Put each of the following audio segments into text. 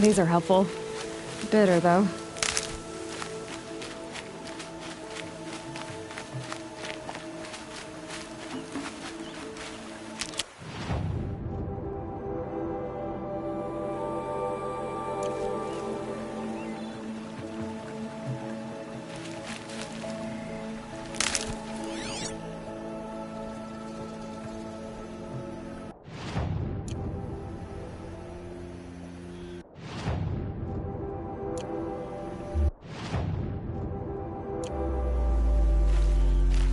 These are helpful. Bitter, though.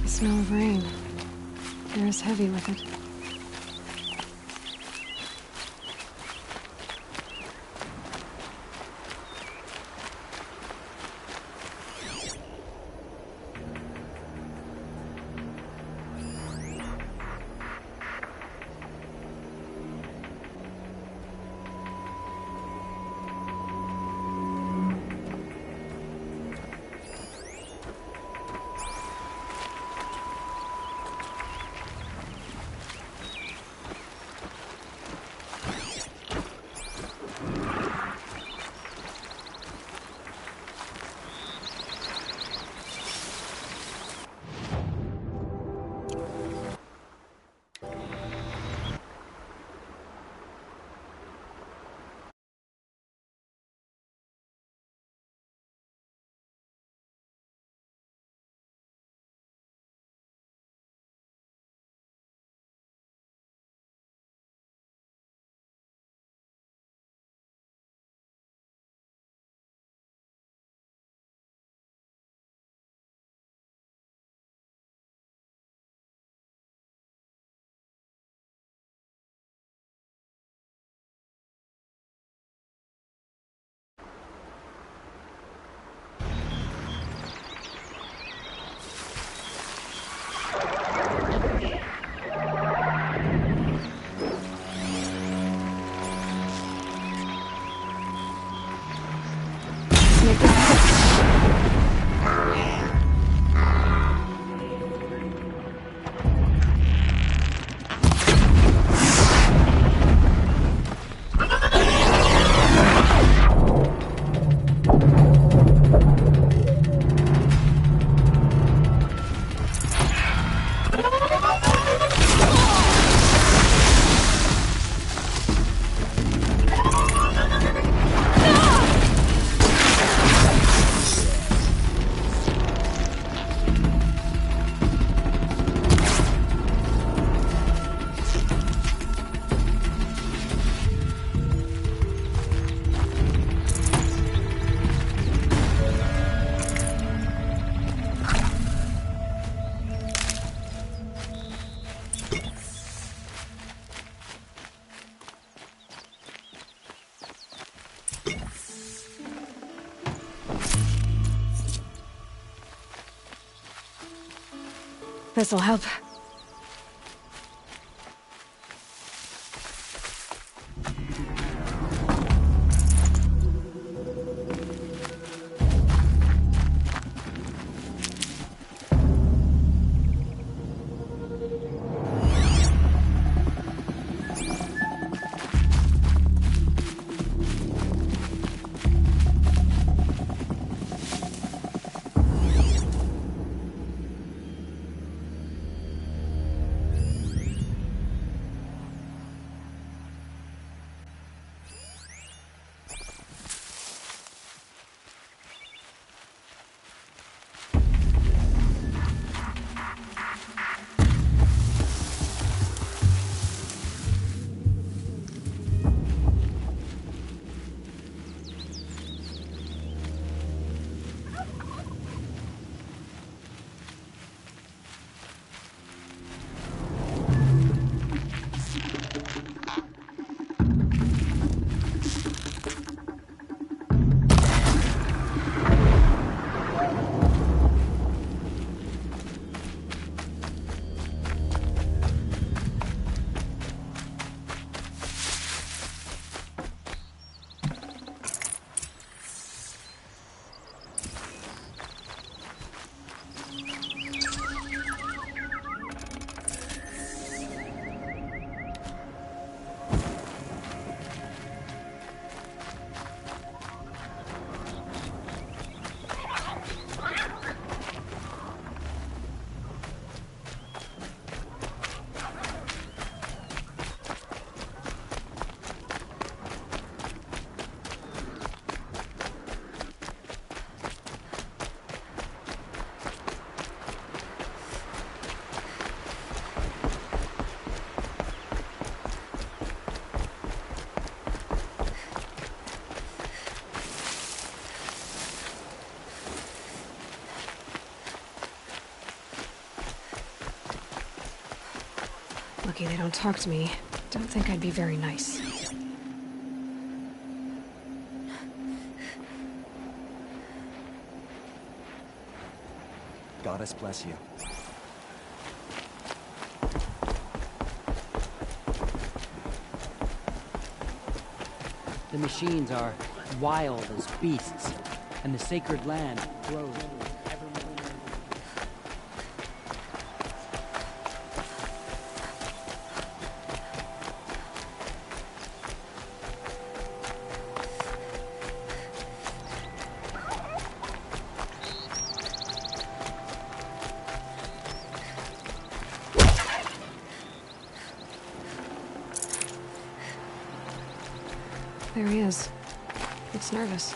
The smell of rain. Air is heavy with it. This'll help. Lucky they don't talk to me. Don't think I'd be very nice. Goddess bless you. The machines are wild as beasts, and the sacred land grows ever more. There he is. Looks nervous.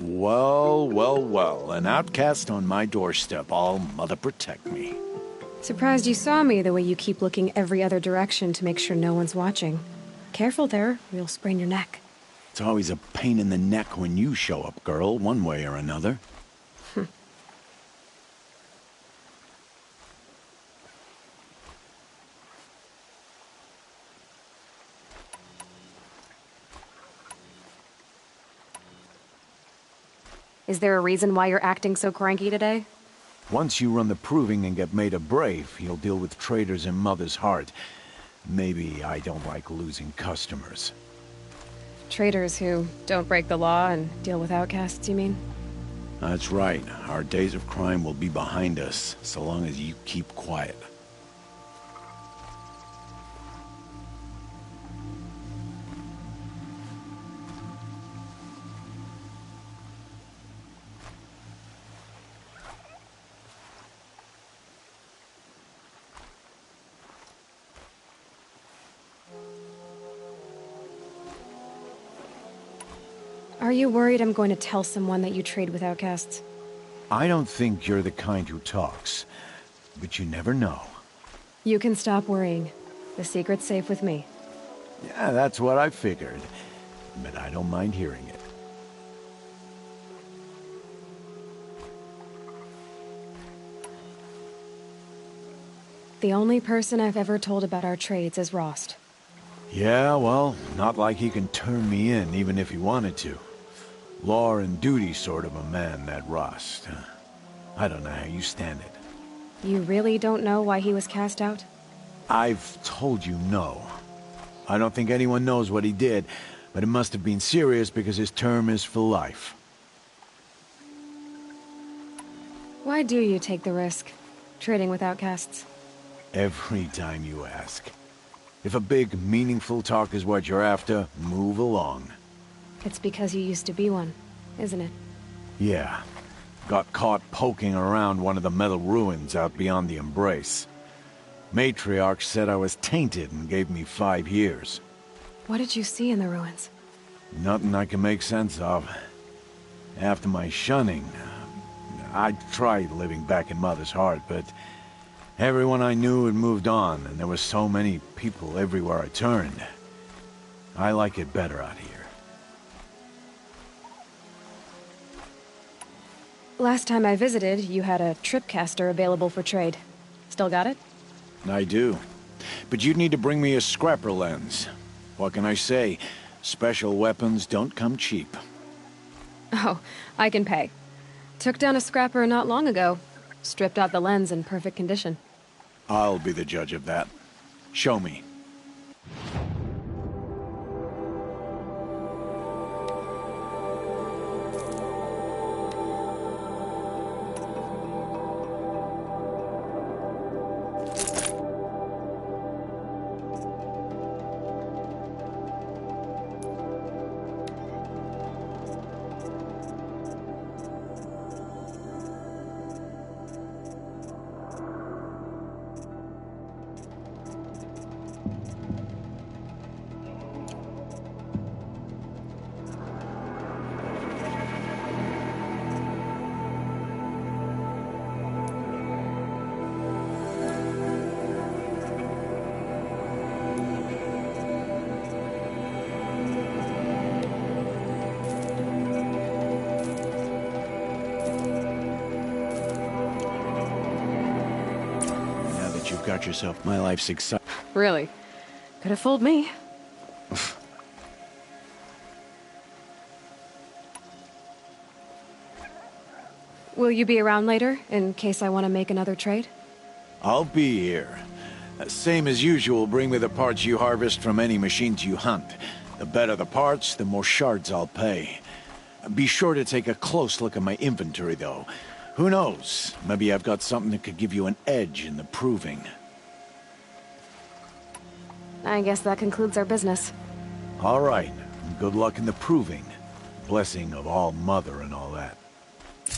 Well, well, well. An outcast on my doorstep. All mother protect me. Surprised you saw me the way you keep looking every other direction to make sure no one's watching. Careful there, or you'll sprain your neck. It's always a pain in the neck when you show up, girl, one way or another. Is there a reason why you're acting so cranky today? Once you run the proving and get made a brave, you'll deal with traitors in Mother's Heart. Maybe I don't like losing customers. Traitors who don't break the law and deal with outcasts, you mean? That's right. Our days of crime will be behind us, so long as you keep quiet. Are you worried I'm going to tell someone that you trade with outcasts? I don't think you're the kind who talks, but you never know. You can stop worrying. The secret's safe with me. Yeah, that's what I figured, but I don't mind hearing it. The only person I've ever told about our trades is Rost. Yeah, well, not like he can turn me in, even if he wanted to. Law and duty sort of a man, that Rost. I don't know how you stand it. You really don't know why he was cast out? I've told you no. I don't think anyone knows what he did, but it must have been serious because his term is for life. Why do you take the risk, trading with outcasts? Every time you ask. If a big, meaningful talk is what you're after, move along. It's because you used to be one, isn't it? Yeah. Got caught poking around one of the metal ruins out beyond the Embrace. Matriarch said I was tainted and gave me 5 years. What did you see in the ruins? Nothing I can make sense of. After my shunning, I tried living back in Mother's Heart, but everyone I knew had moved on, and there were so many people everywhere I turned. I like it better out here. Last time I visited, you had a tripcaster available for trade. Still got it? I do. But you'd need to bring me a scrapper lens. What can I say? Special weapons don't come cheap. Oh, I can pay. Took down a scrapper not long ago. Stripped out the lens in perfect condition. I'll be the judge of that. Show me. got yourself. My life's exciting. Really? Could have fooled me. Will you be around later, in case I want to make another trade? I'll be here. Same as usual, bring me the parts you harvest from any machines you hunt. The better the parts, the more shards I'll pay. Be sure to take a close look at my inventory, though. Who knows? Maybe I've got something that could give you an edge in the proving. I guess that concludes our business. All right. Good luck in the proving. Blessing of All Mother and all that.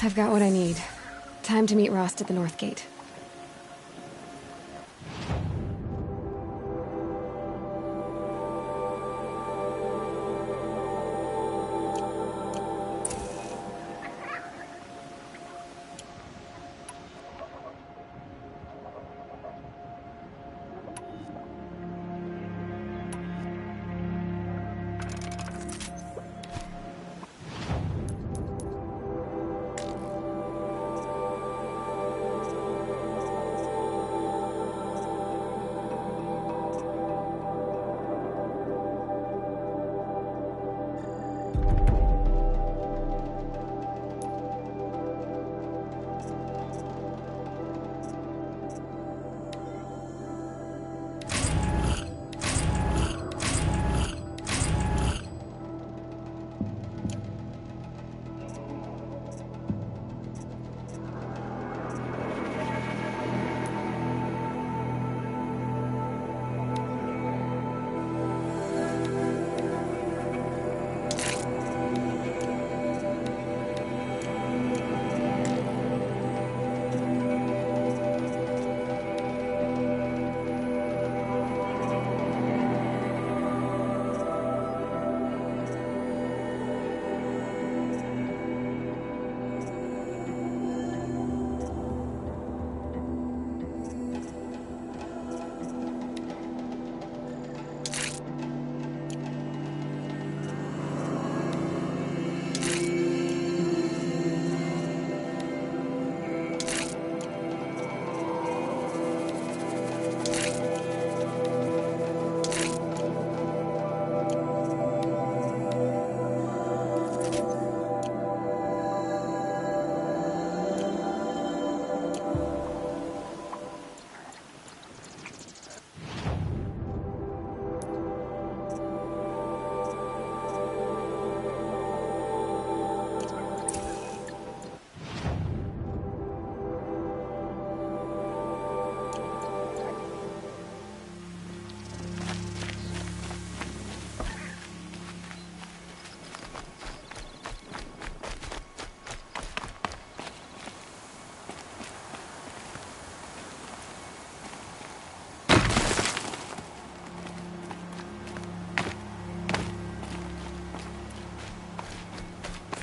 I've got what I need. Time to meet Rost at the North Gate.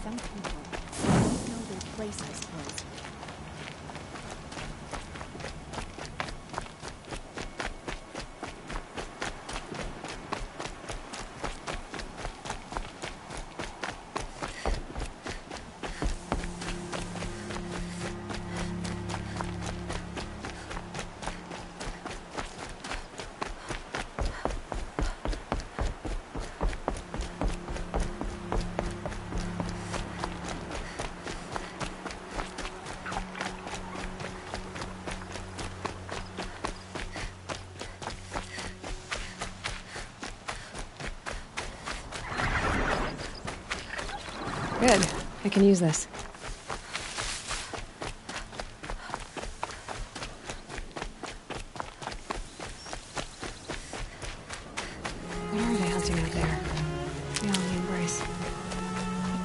Some people don't know their place, I suppose. Good. I can use this. What are they hunting out there? Beyond the Embrace.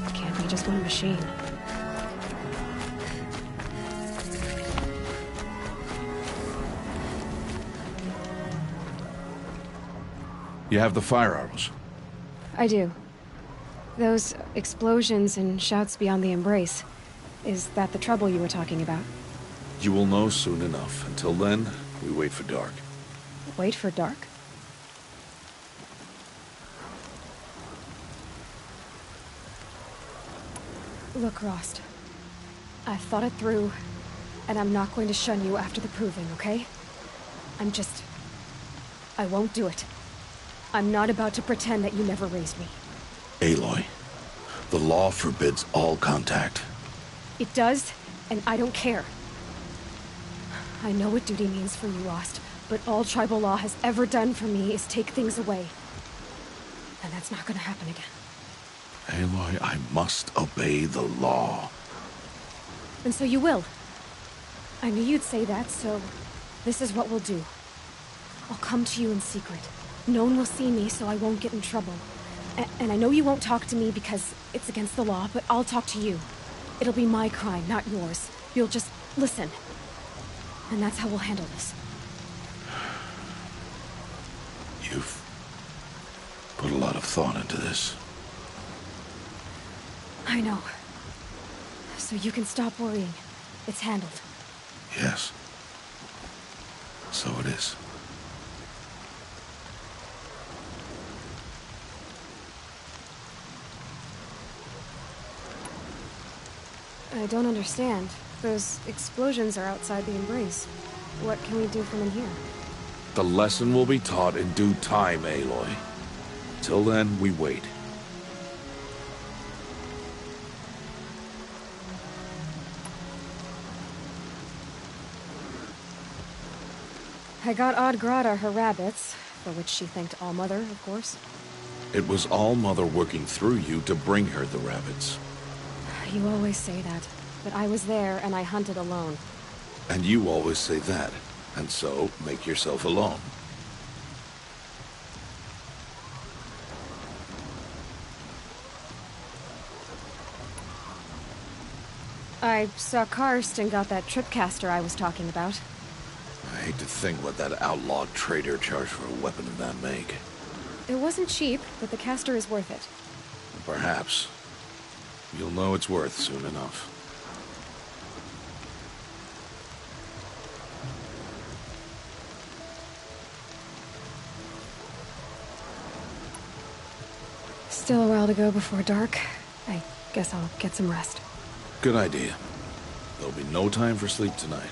It can't be just one machine. You have the fire arrows. I do. Those explosions and shouts beyond the Embrace. Is that the trouble you were talking about? You will know soon enough. Until then, we wait for dark. Wait for dark? Look, Rost. I've thought it through, and I'm not going to shun you after the proving, okay? I won't do it. I'm not about to pretend that you never raised me. Aloy, the law forbids all contact. It does, and I don't care. I know what duty means for you, Lost, but all tribal law has ever done for me is take things away. And that's not gonna happen again. Aloy, I must obey the law. And so you will. I knew you'd say that, so this is what we'll do. I'll come to you in secret. No one will see me, so I won't get in trouble. And I know you won't talk to me because it's against the law, but I'll talk to you. It'll be my crime, not yours. You'll just listen. And that's how we'll handle this. You've put a lot of thought into this. I know. So you can stop worrying. It's handled. Yes. So it is. I don't understand. Those explosions are outside the Embrace. What can we do from in here? The lesson will be taught in due time, Aloy. Till then, we wait. I got Odd Grata her rabbits, for which she thanked All-Mother, of course. It was All-Mother working through you to bring her the rabbits. You always say that, but I was there and I hunted alone. And you always say that, and so make yourself alone. I saw Karst and got that tripcaster I was talking about. I hate to think what that outlawed trader charged for a weapon of that make. It wasn't cheap, but the caster is worth it. Perhaps. You'll know it's worth soon enough. Still a while to go before dark. I guess I'll get some rest. Good idea. There'll be no time for sleep tonight.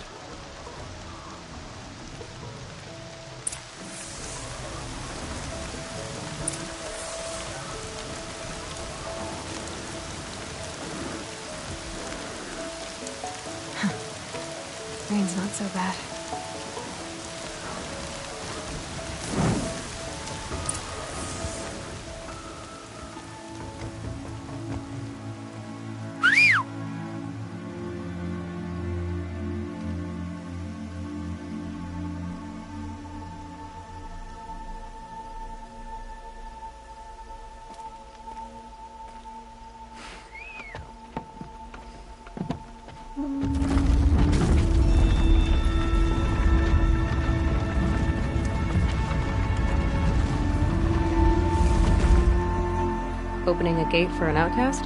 Rain's not so bad. Opening a gate for an outcast?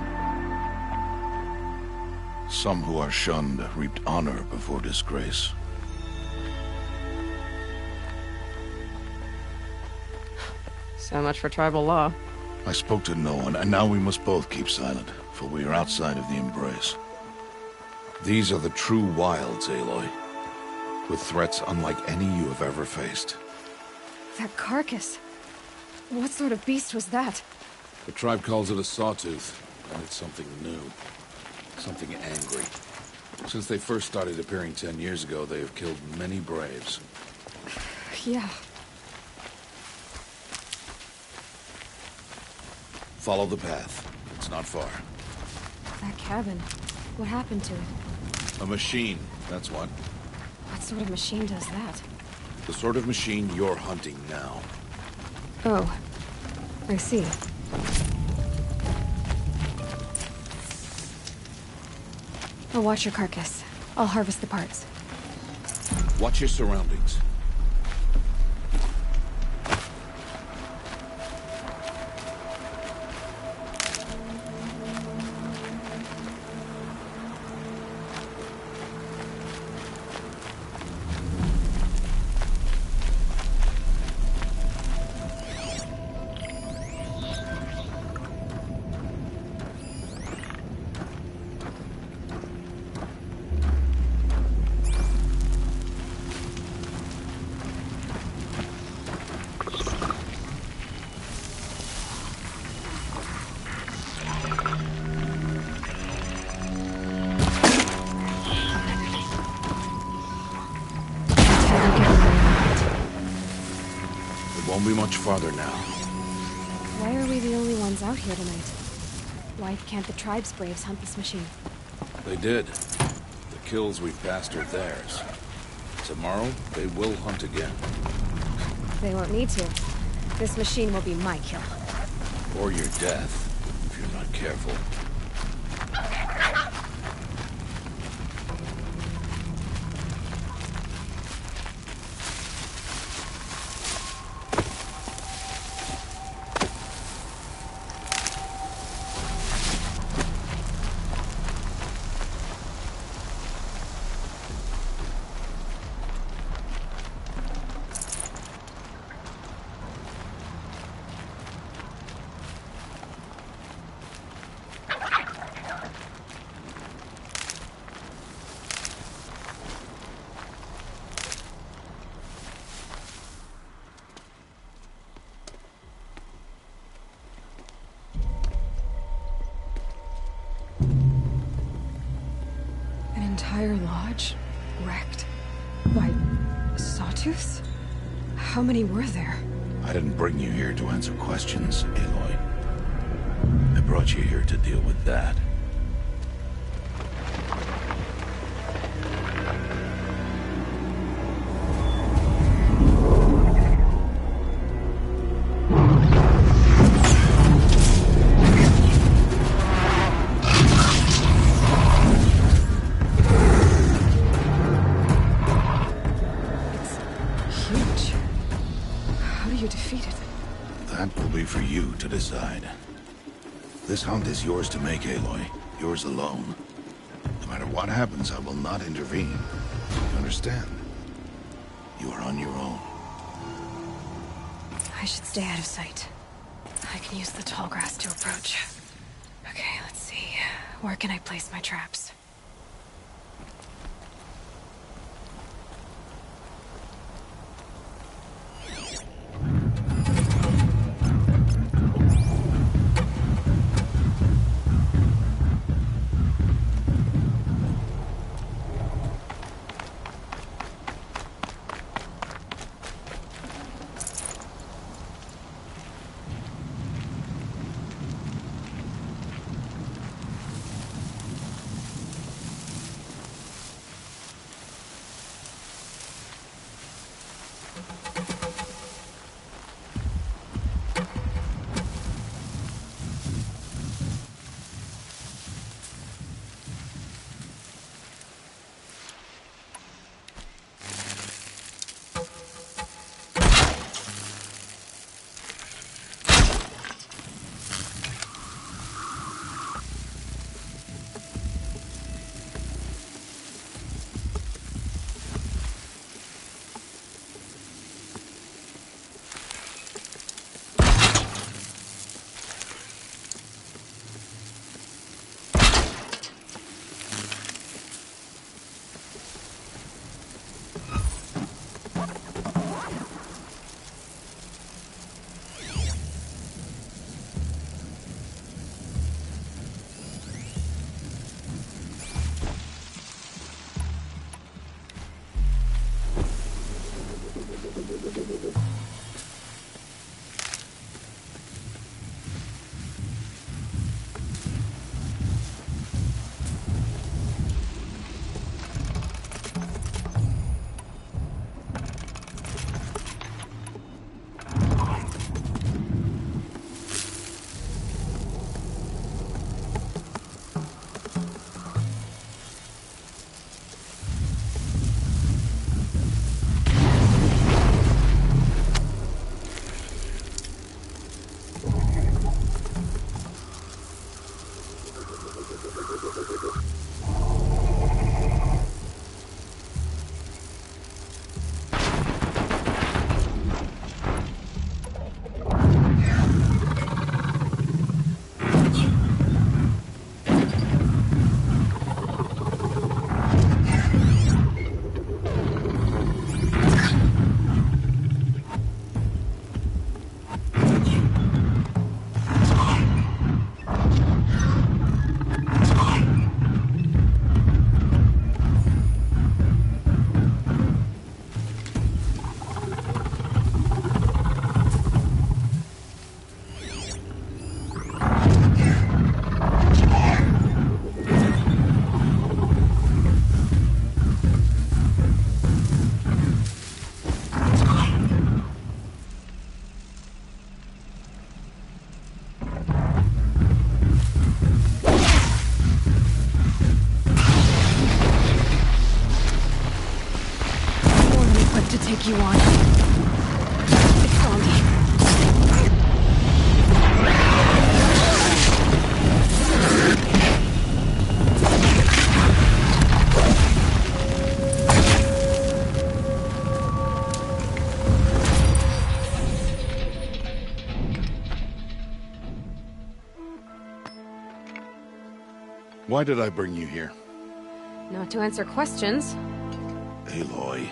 Some who are shunned reaped honor before disgrace. So much for tribal law. I spoke to no one, and now we must both keep silent, for we are outside of the Embrace. These are the true wilds, Aloy. With threats unlike any you have ever faced. That carcass. What sort of beast was that? The tribe calls it a sawtooth, and it's something new. Something angry. Since they first started appearing 10 years ago, they have killed many braves. Yeah. Follow the path. It's not far. That cabin. What happened to it? A machine, that's what. What sort of machine does that? The sort of machine you're hunting now. Oh. I see. I'll watch your carcass. I'll harvest the parts. Watch your surroundings. Won't be much farther now. Why are we the only ones out here tonight? Why can't the tribe's braves hunt this machine? They did. The kills we passed are theirs. Tomorrow, they will hunt again. They won't need to. This machine will be my kill. Or your death, if you're not careful. An entire lodge? Wrecked? Why, sawtooths? How many were there? I didn't bring you here to answer questions, Aloy. I brought you here to deal with that. Huge. How do you defeat it? That will be for you to decide. This hunt is yours to make, Aloy. Yours alone. No matter what happens, I will not intervene. You understand? You are on your own. I should stay out of sight. I can use the tall grass to approach. Okay, let's see. Where can I place my traps? Why did I bring you here? Not to answer questions. Aloy.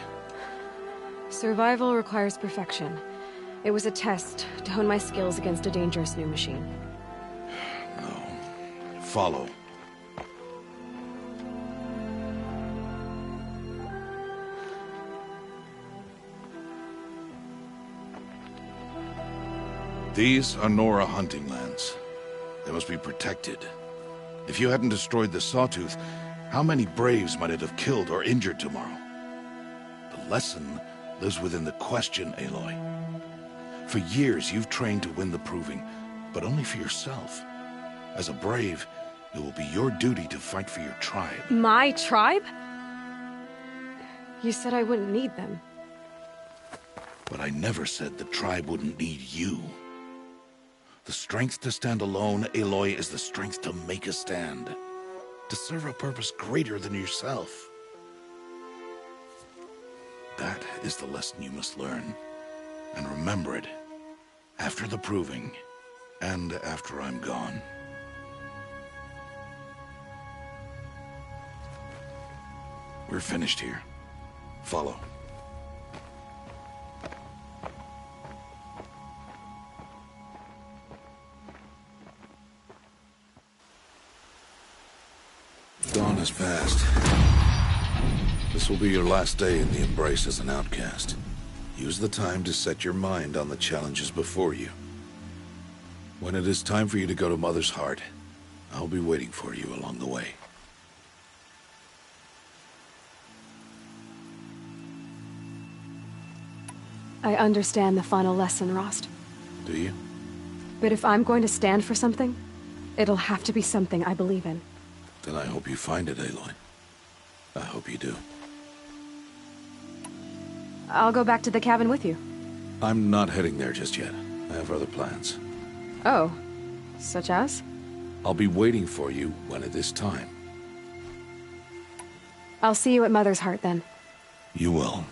Survival requires perfection. It was a test to hone my skills against a dangerous new machine. No. Follow. These are Nora hunting lands. They must be protected. If you hadn't destroyed the Sawtooth, how many Braves might it have killed or injured tomorrow? The lesson lives within the question, Aloy. For years, you've trained to win the Proving, but only for yourself. As a Brave, it will be your duty to fight for your tribe. My tribe? You said I wouldn't need them. But I never said the tribe wouldn't need you. The strength to stand alone, Aloy, is the strength to make a stand. To serve a purpose greater than yourself. That is the lesson you must learn. And remember it. After the Proving. And after I'm gone. We're finished here. Follow. Dawn has passed. This will be your last day in the Embrace as an outcast. Use the time to set your mind on the challenges before you. When it is time for you to go to Mother's Heart, I'll be waiting for you along the way. I understand the final lesson, Rost. Do you? But if I'm going to stand for something, it'll have to be something I believe in. Then I hope you find it, Aloy. I hope you do. I'll go back to the cabin with you. I'm not heading there just yet. I have other plans. Oh. Such as? I'll be waiting for you when it is time. I'll see you at Mother's Heart, then. You will.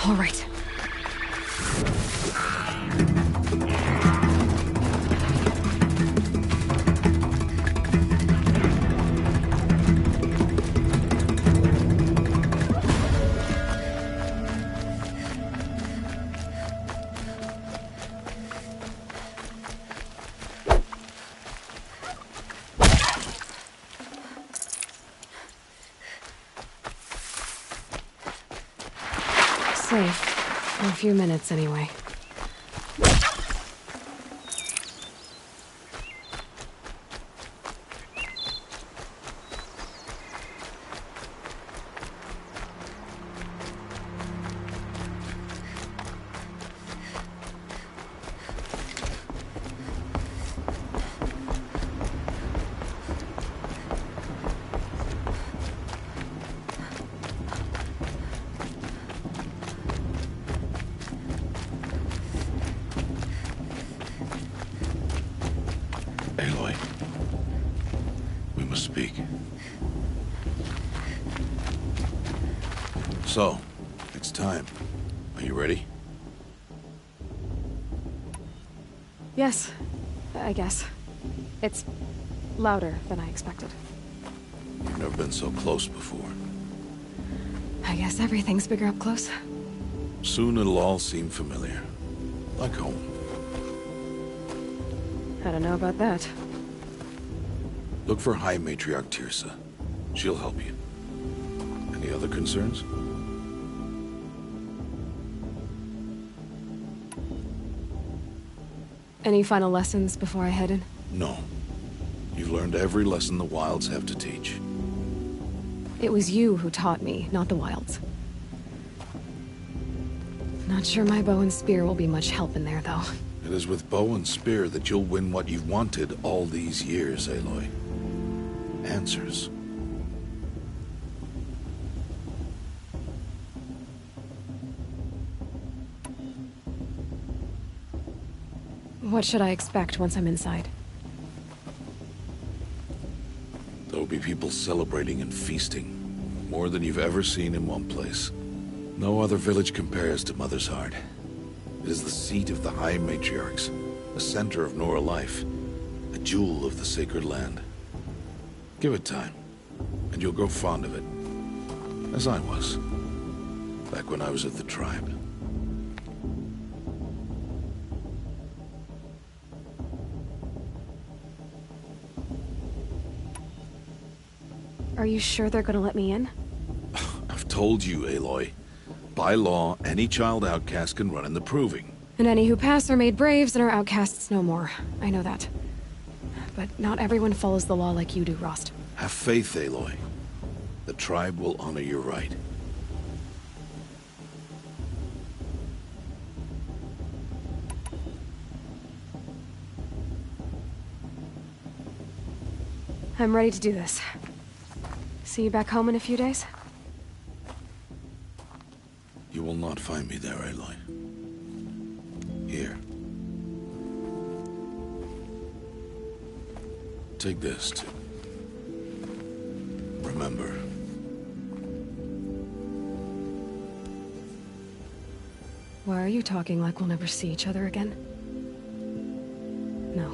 All right. Safe. For a few minutes, anyway. So, it's time. Are you ready? Yes, I guess. It's louder than I expected. You've never been so close before. I guess everything's bigger up close. Soon it'll all seem familiar. Like home. I don't know about that. Look for High Matriarch Tirsa. She'll help you. Any other concerns? Any final lessons before I head in? No. You've learned every lesson the Wilds have to teach. It was you who taught me, not the Wilds. Not sure my bow and spear will be much help in there, though. It is with bow and spear that you'll win what you've wanted all these years, Aloy. Answers. What should I expect once I'm inside? There'll be people celebrating and feasting. More than you've ever seen in one place. No other village compares to Mother's Heart. It is the seat of the High Matriarchs, a center of Nora life, a jewel of the sacred land. Give it time, and you'll grow fond of it. As I was, back when I was at the tribe. Are you sure they're gonna let me in? I've told you, Aloy. By law, any child outcast can run in the Proving. And any who pass are made braves and are outcasts no more. I know that. But not everyone follows the law like you do, Rost. Have faith, Aloy. The tribe will honor your right. I'm ready to do this. See you back home in a few days? You will not find me there, Aloy. Here. Take this, too. Remember. Why are you talking like we'll never see each other again? No.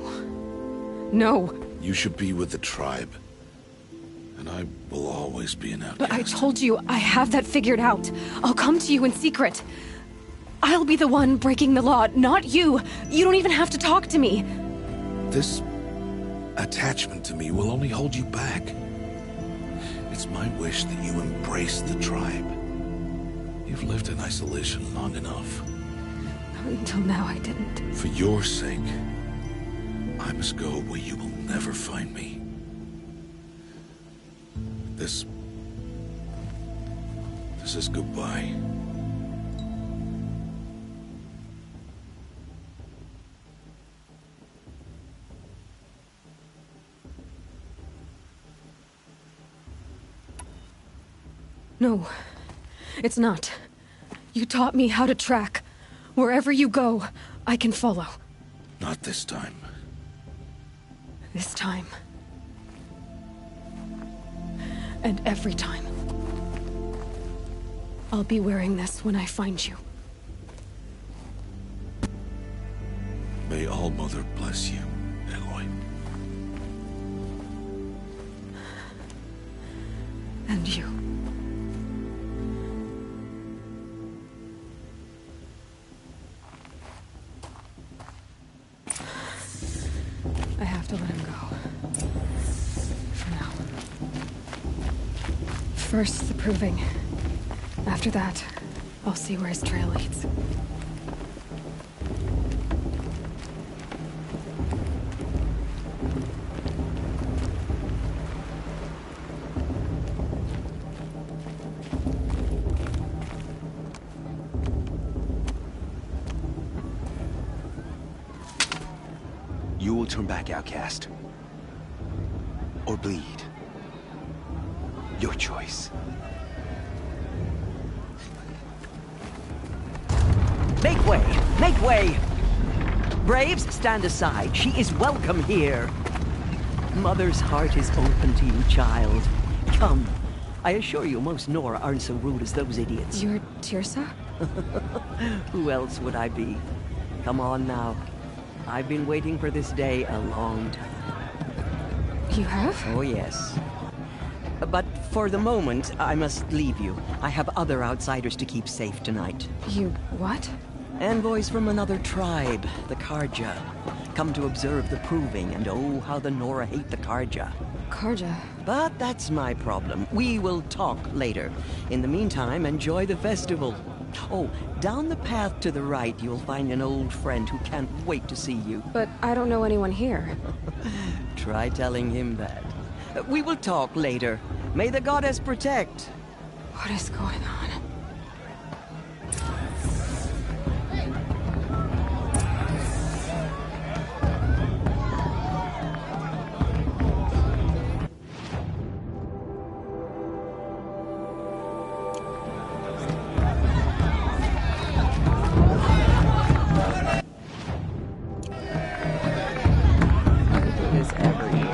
No! You should be with the tribe. And I will always be an outcast. But I told you, I have that figured out. I'll come to you in secret. I'll be the one breaking the law, not you. You don't even have to talk to me. This attachment to me will only hold you back. It's my wish that you embrace the tribe. You've lived in isolation long enough. Until now, I didn't. For your sake, I must go where you will never find me. This is goodbye. No, it's not. You taught me how to track. Wherever you go, I can follow. Not this time. This time. And every time. I'll be wearing this when I find you. May All-Mother bless you, Aloy. And you. I have to let him go. For now. First, the Proving. After that, I'll see where his trail leads. You will turn back, outcast. Or bleed. Your choice. Make way! Make way! Braves, stand aside. She is welcome here. Mother's heart is open to you, child. Come, I assure you, most Nora aren't so rude as those idiots. You're Tirsa? Who else would I be? Come on now. I've been waiting for this day a long time. You have? Oh, yes. But for the moment, I must leave you. I have other outsiders to keep safe tonight. You what? Envoys from another tribe, the Karja. Come to observe the proving, and oh, how the Nora hate the Karja. Karja. But that's my problem. We will talk later. In the meantime, enjoy the festival. Oh, down the path to the right, you'll find an old friend who can't wait to see you. But I don't know anyone here. Try telling him that. We will talk later. May the goddess protect. What is going on? Is everywhere.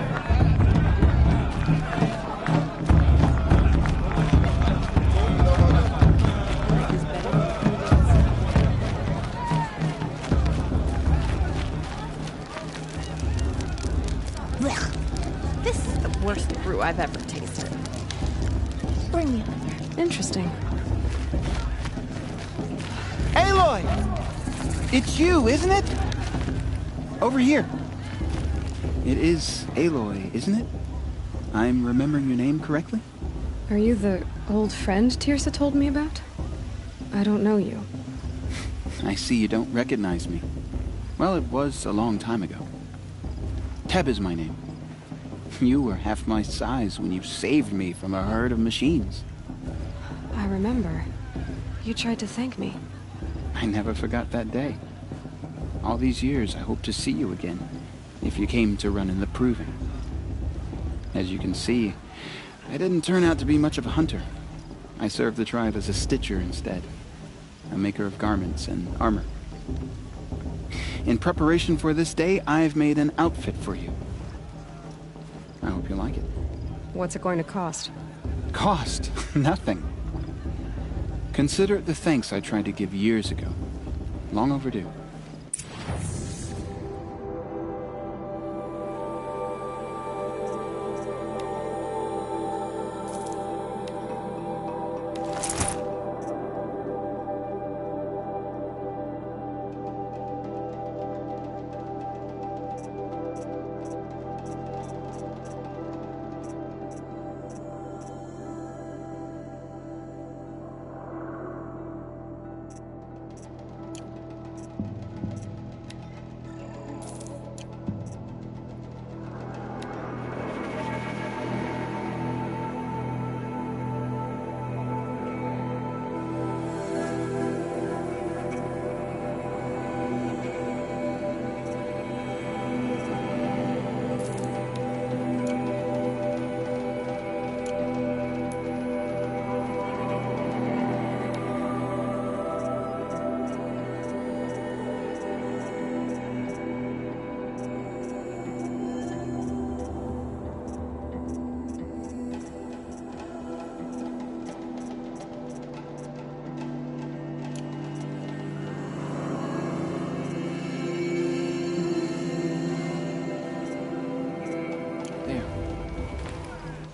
Blech. This is the worst brew I've ever tasted. Bring me another. Interesting. Aloy! It's you, isn't it? Over here. It is Aloy, isn't it? I'm remembering your name correctly? Are you the old friend Tirsa told me about? I don't know you. I see you don't recognize me. Well, it was a long time ago. Teb is my name. You were half my size when you saved me from a herd of machines. I remember. You tried to thank me. I never forgot that day. All these years, I hope to see you again, if you came to run in the proving. As you can see, I didn't turn out to be much of a hunter. I served the tribe as a stitcher instead, a maker of garments and armor. In preparation for this day, I've made an outfit for you. I hope you like it. What's it going to cost? Cost? Nothing. Consider it the thanks I tried to give years ago. Long overdue.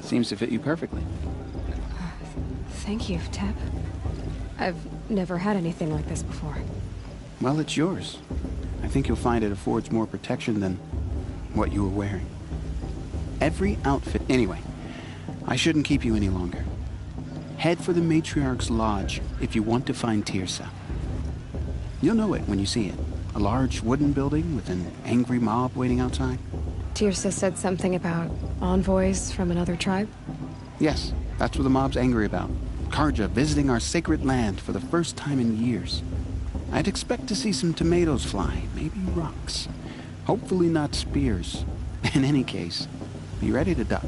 Seems to fit you perfectly. Thank you, Teb. I've never had anything like this before. Well, it's yours. I think you'll find it affords more protection than what you were wearing. Every outfit... Anyway, I shouldn't keep you any longer. Head for the Matriarch's Lodge if you want to find Tirsa. You'll know it when you see it. A large wooden building with an angry mob waiting outside. Tirsa said something about envoys from another tribe? Yes, that's what the mob's angry about. Karja visiting our sacred land for the first time in years. I'd expect to see some tomatoes fly, maybe rocks. Hopefully not spears. In any case, be ready to duck.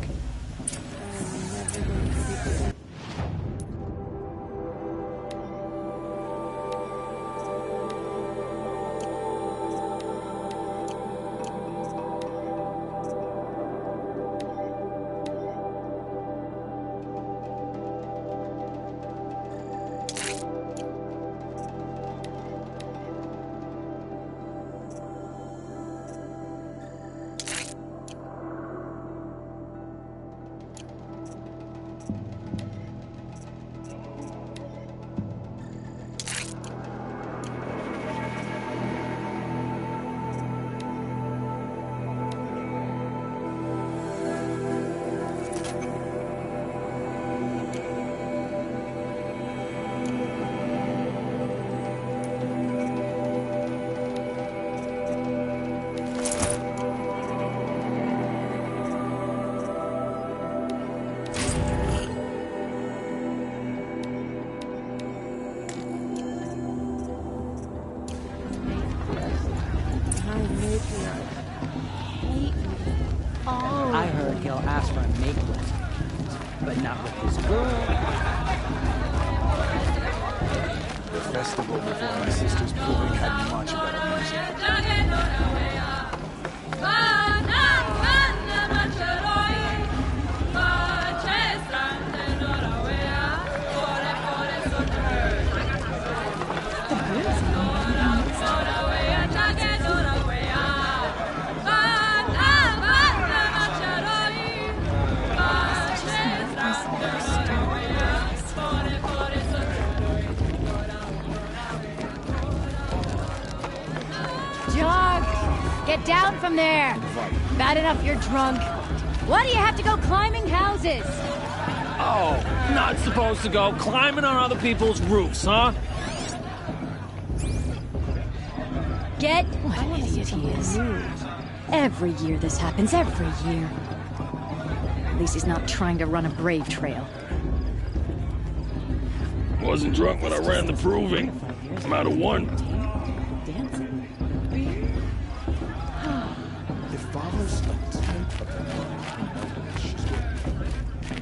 festival before my sister's proving had much better music. Jog! Get down from there! Bad enough you're drunk. Why do you have to go climbing houses? Oh, not supposed to go climbing on other people's roofs, huh? Get... What an idiot he is. Every year this happens, every year. At least he's not trying to run a brave trail. Wasn't drunk when I ran the proving. I'm out of one. It follows a type of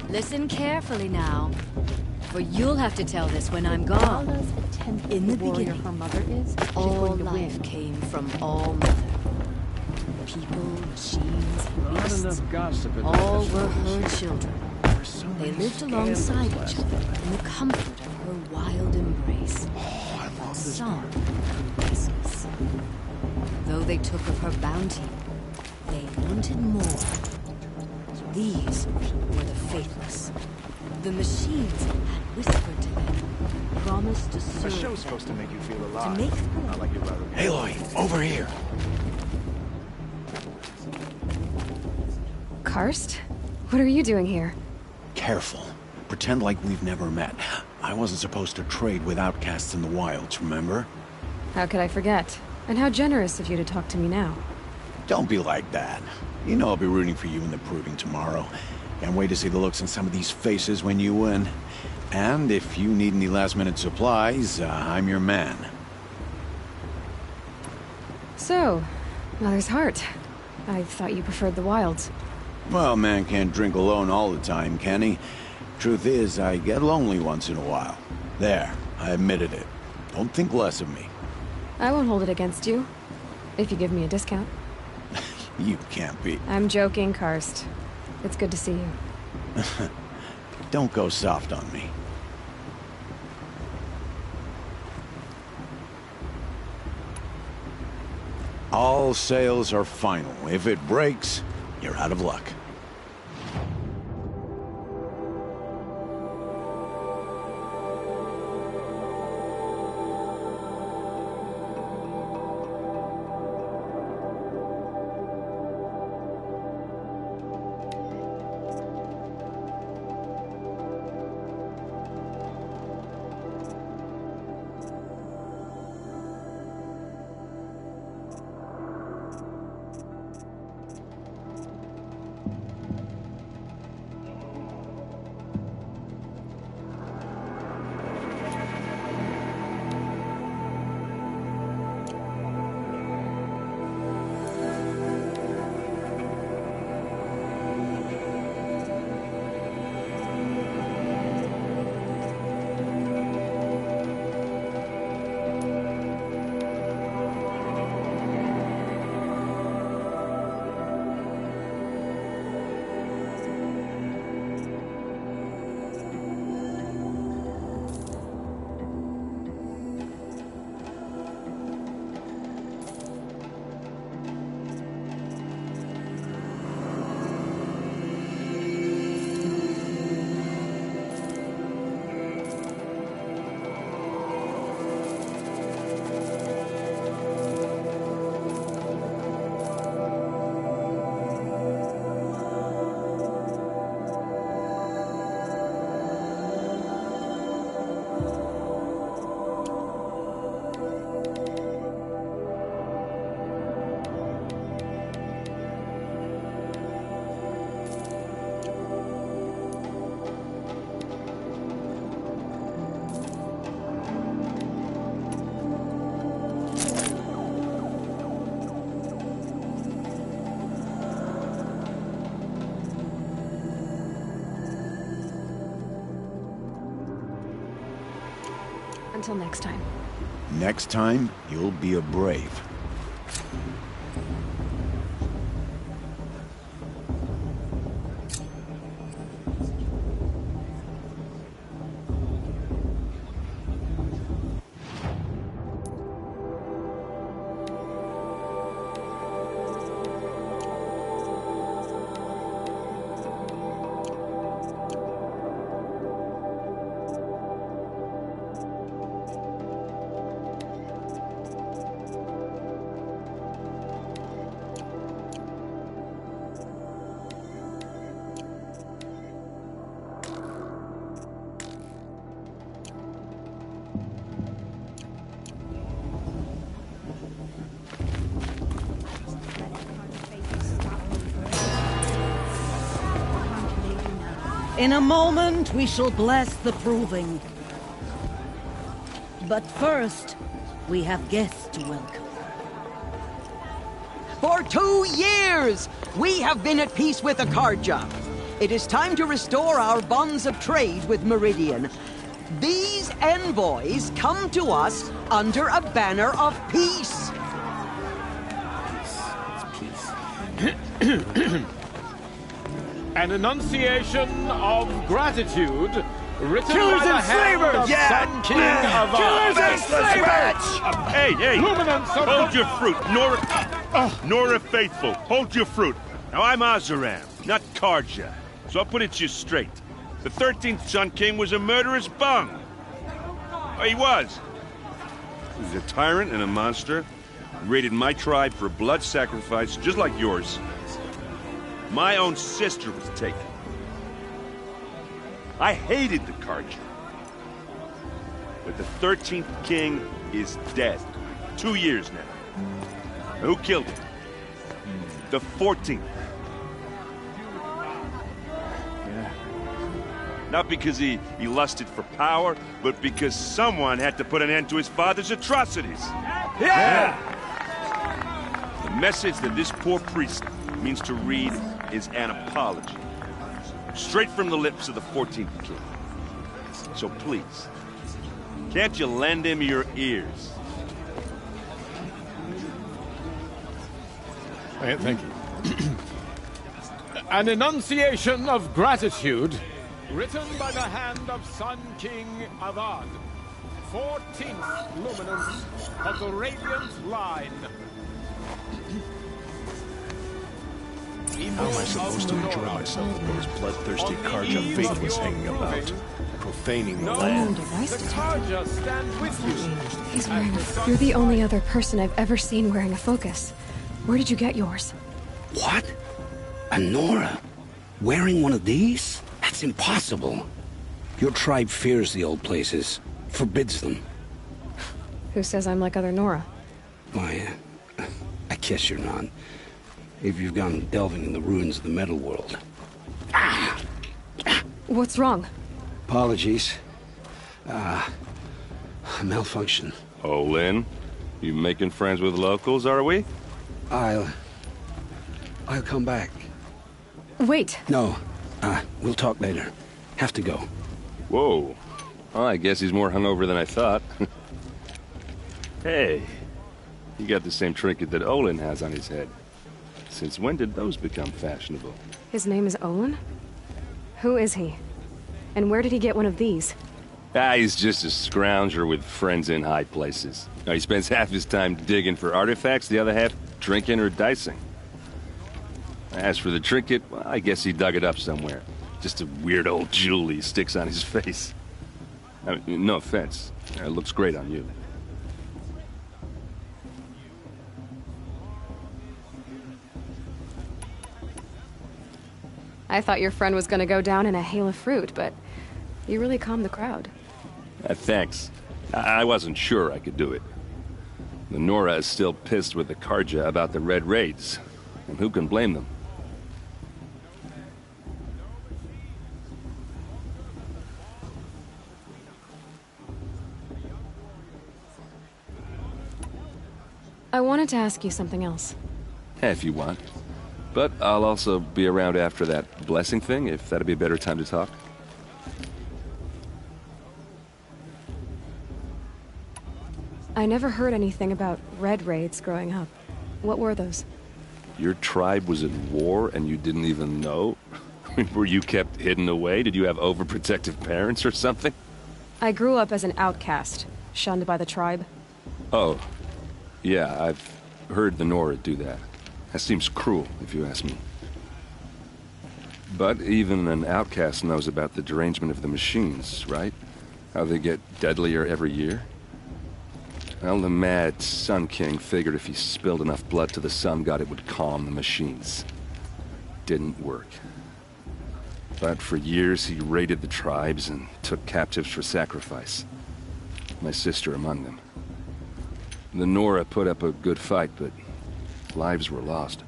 Listen carefully now, for you'll have to tell this when I'm gone. In the beginning, her mother is, all life came from all mother. People, machines, beasts, all were her children. They lived alongside each other in the comfort of her wild embrace. Some were restless. Though they took of her bounty, they wanted more. These were the faithless. The machines had whispered to them, promised to serve A show's them, supposed to make you feel alive. to make them Not like you're rather. Aloy, over here. Karst? What are you doing here? Careful. Pretend like we've never met. I wasn't supposed to trade with outcasts in the wilds, remember? How could I forget? And how generous of you to talk to me now. Don't be like that. You know I'll be rooting for you in the proving tomorrow. Can't wait to see the looks on some of these faces when you win. And if you need any last-minute supplies, I'm your man. So, Mother's Heart. I thought you preferred the wilds. Well, man can't drink alone all the time, can he? Truth is, I get lonely once in a while. There, I admitted it. Don't think less of me. I won't hold it against you. If you give me a discount. You can't be. I'm joking, Karst. It's good to see you. Don't go soft on me. All sales are final. If it breaks, you're out of luck. Until next time. Next time, you'll be a brave. In a moment, we shall bless the proving. But first, we have guests to welcome. For 2 years, we have been at peace with Akarja. It is time to restore our bonds of trade with Meridian. These envoys come to us under a banner of peace. An enunciation of gratitude written Killers by the and hand slavers! of Sun King of Killers and slavers! Hey! Luminance of Hold your fruit, Nora Faithful. Hold your fruit. Now, I'm Azaram, not Karja. So I'll put it to you straight. The 13th Sun King was a murderous bung. Oh, he was. He was a tyrant and a monster. He raided my tribe for blood sacrifice, just like yours. My own sister was taken. I hated the Karja. But the 13th king is dead. 2 years now. Who killed him? The 14th. Yeah. Not because he lusted for power, but because someone had to put an end to his father's atrocities. Yeah! The message that this poor priest means to read is an apology. Straight from the lips of the 14th king. So please, can't you lend him your ears? Thank you. An enunciation of gratitude written by the hand of Sun King Avad, 14th luminance of the Radiant Line. How am I supposed to enjoy myself with those bloodthirsty Karja faithless hanging about, profaning the land? Device The Karja stand with you. He's wearing... You're the only other person I've ever seen wearing a focus. Where did you get yours? What? A Nora? Wearing one of these? That's impossible. Your tribe fears the old places, forbids them. Who says I'm like other Nora? Why, I guess you're not. If you've gone delving in the ruins of the metal world. What's wrong? Apologies. A malfunction. Oh, Lynn, you making friends with locals, are we? I'll come back. Wait. No, we'll talk later. Have to go. Whoa. Well, I guess he's more hungover than I thought. Hey, you got the same trinket that Olin has on his head. Since when did those become fashionable? His name is Olin? Who is he? And where did he get one of these? He's just a scrounger with friends in high places. Now, he spends half his time digging for artifacts, the other half drinking or dicing. As for the trinket, well, I guess he dug it up somewhere. Just a weird old jewel he sticks on his face. I mean, no offense. It looks great on you. I thought your friend was gonna go down in a hail of fruit, but you really calmed the crowd. Thanks. I wasn't sure I could do it. The Nora is still pissed with the Karja about the Red Raids, and who can blame them? I wanted to ask you something else. If you want. But I'll also be around after that blessing thing, if that'd be a better time to talk. I never heard anything about red raids growing up. What were those? Your tribe was at war and you didn't even know? Were you kept hidden away? Did you have overprotective parents or something? I grew up as an outcast, shunned by the tribe. Oh, yeah, I've heard the Nora do that. That seems cruel, if you ask me. But even an outcast knows about the derangement of the machines, right? How they get deadlier every year? Well, the mad Sun King figured if he spilled enough blood to the Sun God, it would calm the machines. Didn't work. But for years, he raided the tribes and took captives for sacrifice. My sister among them. The Nora put up a good fight, but lives were lost.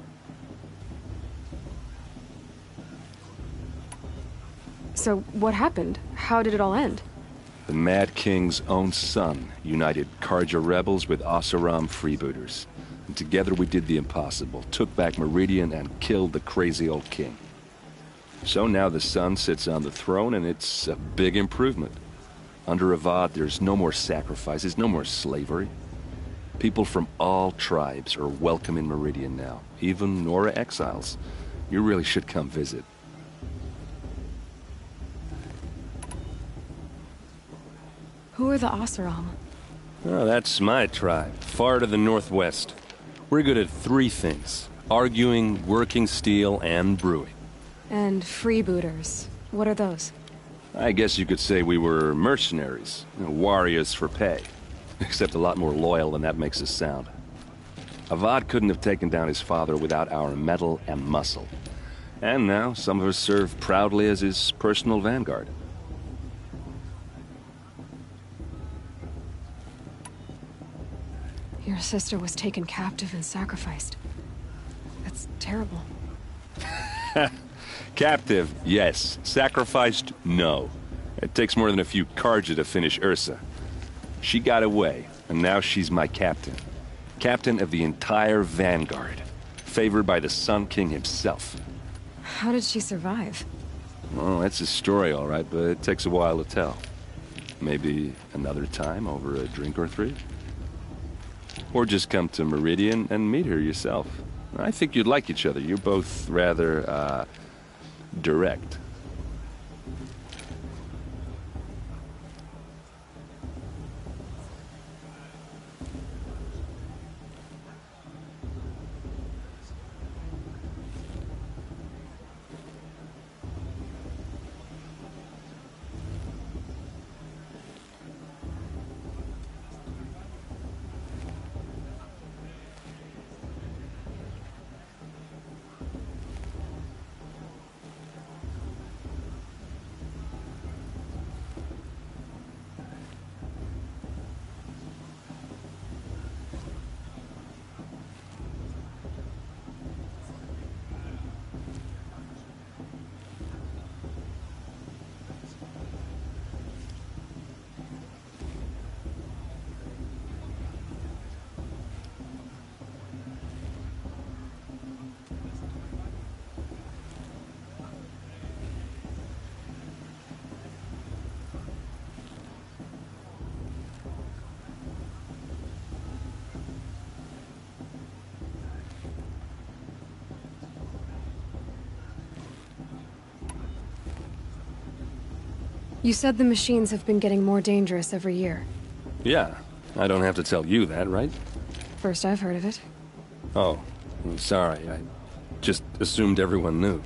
So, what happened? How did it all end? The Mad King's own son united Karja rebels with Oseram freebooters. And together we did the impossible, took back Meridian and killed the crazy old king. So now the son sits on the throne and it's a big improvement. Under Avad, there's no more sacrifices, no more slavery. People from all tribes are welcome in Meridian now, even Nora exiles. You really should come visit. Who are the Oseram? Oh, that's my tribe, far to the northwest. We're good at three things: arguing, working steel, and brewing. And freebooters. What are those? I guess you could say we were mercenaries, warriors for pay. Except a lot more loyal than that makes us sound. Avad couldn't have taken down his father without our metal and muscle. And now some of us serve proudly as his personal vanguard. Your sister was taken captive and sacrificed. That's terrible. Captive, yes. Sacrificed, no. It takes more than a few Karja to finish Ursa. She got away, and now she's my captain. Captain of the entire Vanguard. Favored by the Sun King himself. How did she survive? Oh, that's a story, all right, but it takes a while to tell. Maybe another time over a drink or three? Or just come to Meridian and meet her yourself. I think you'd like each other. You're both rather, direct. You said the machines have been getting more dangerous every year. Yeah, I don't have to tell you that, right? First I've heard of it. Oh, I'm sorry. I just assumed everyone knew.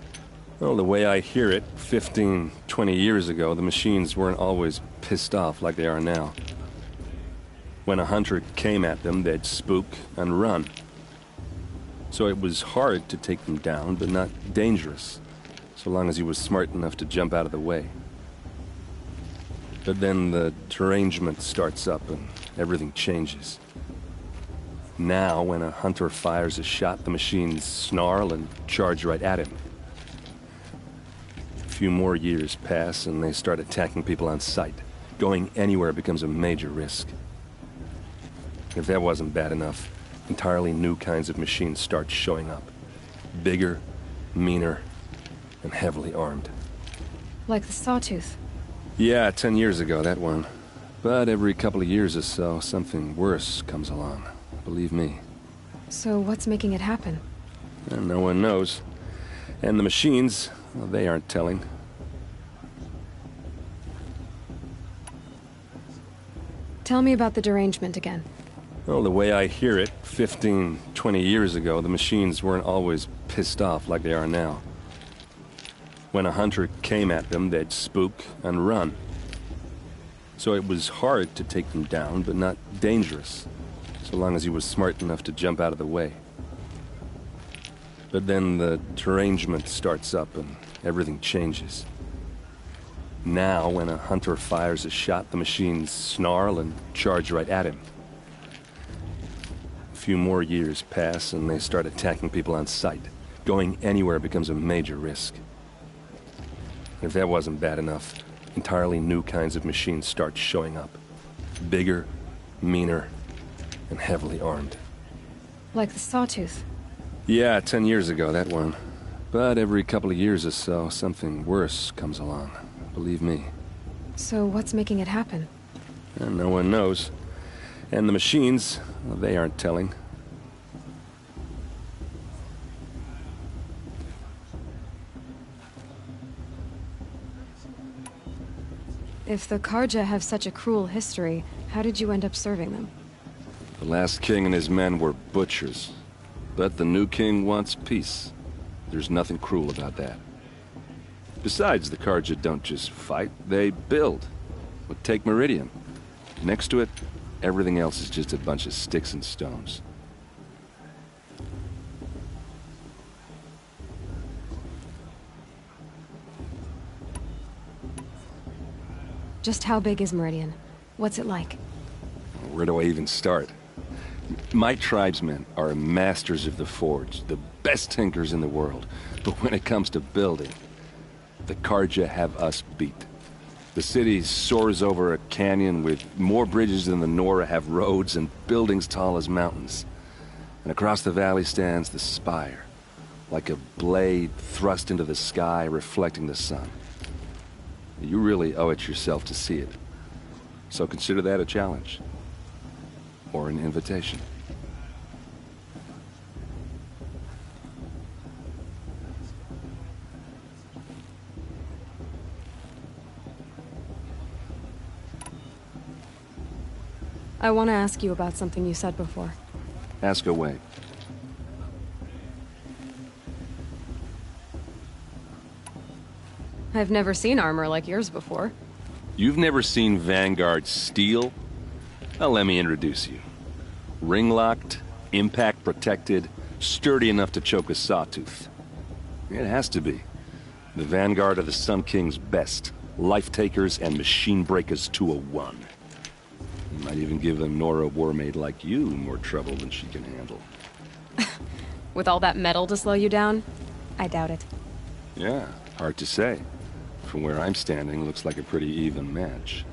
Well, the way I hear it, 15, 20 years ago, the machines weren't always pissed off like they are now. When a hunter came at them, they'd spook and run. So it was hard to take them down, but not dangerous, so long as he was smart enough to jump out of the way. But then the derangement starts up and everything changes. Now, when a hunter fires a shot, the machines snarl and charge right at him. A few more years pass and they start attacking people on sight. Going anywhere becomes a major risk. If that wasn't bad enough, entirely new kinds of machines start showing up. Bigger, meaner, and heavily armed. Like the Sawtooth. Yeah, 10 years ago, that one. But every couple of years or so, something worse comes along. Believe me. So what's making it happen? And no one knows. And the machines, well, they aren't telling. Tell me about the derangement again. Well, the way I hear it, 15, 20 years ago, the machines weren't always pissed off like they are now. When a hunter came at them, they'd spook and run. So it was hard to take them down, but not dangerous, so long as he was smart enough to jump out of the way. But then the derangement starts up and everything changes. Now, when a hunter fires a shot, the machines snarl and charge right at him. A few more years pass and they start attacking people on sight. Going anywhere becomes a major risk. If that wasn't bad enough, entirely new kinds of machines start showing up. Bigger, meaner, and heavily armed. Like the Sawtooth. Yeah, 10 years ago, that one. But every couple of years or so, something worse comes along. Believe me. So what's making it happen? And no one knows. And the machines, well, they aren't telling. If the Karja have such a cruel history, how did you end up serving them? The last king and his men were butchers. But the new king wants peace. There's nothing cruel about that. Besides, the Karja don't just fight, they build. Well, take Meridian. Next to it, everything else is just a bunch of sticks and stones. Just how big is Meridian? What's it like? Where do I even start? My tribesmen are masters of the forge, the best tinkers in the world. But when it comes to building, the Karja have us beat. The city soars over a canyon with more bridges than the Nora have roads and buildings tall as mountains. And across the valley stands the spire, like a blade thrust into the sky reflecting the sun. You really owe it yourself to see it. So consider that a challenge. Or an invitation. I want to ask you about something you said before. Ask away. I've never seen armor like yours before. You've never seen Vanguard steel? Well, let me introduce you. Ring-locked, impact-protected, sturdy enough to choke a sawtooth. It has to be. The Vanguard are the Sun King's best. Life-takers and machine-breakers to a one. You might even give a Nora warmaid like you more trouble than she can handle. With all that metal to slow you down? I doubt it. Yeah, hard to say. From where I'm standing, looks like a pretty even match.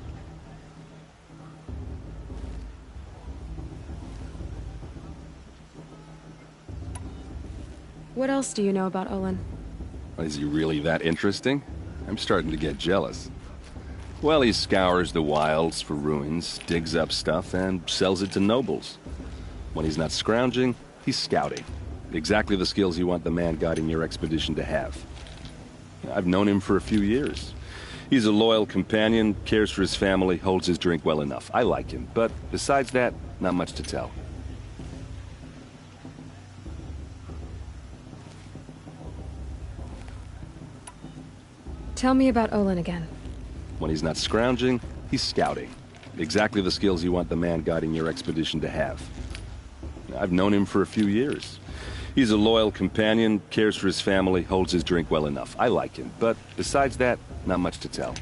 What else do you know about Olin? Is he really that interesting? I'm starting to get jealous. Well, he scours the wilds for ruins, digs up stuff, and sells it to nobles. When he's not scrounging, he's scouting. Exactly the skills you want the man guiding your expedition to have. I've known him for a few years. He's a loyal companion, cares for his family, holds his drink well enough. I like him, but besides that, not much to tell. Tell me about Olin again. When he's not scrounging, he's scouting. Exactly the skills you want the man guiding your expedition to have. I've known him for a few years. He's a loyal companion, cares for his family, holds his drink well enough. I like him, but besides that, not much to tell.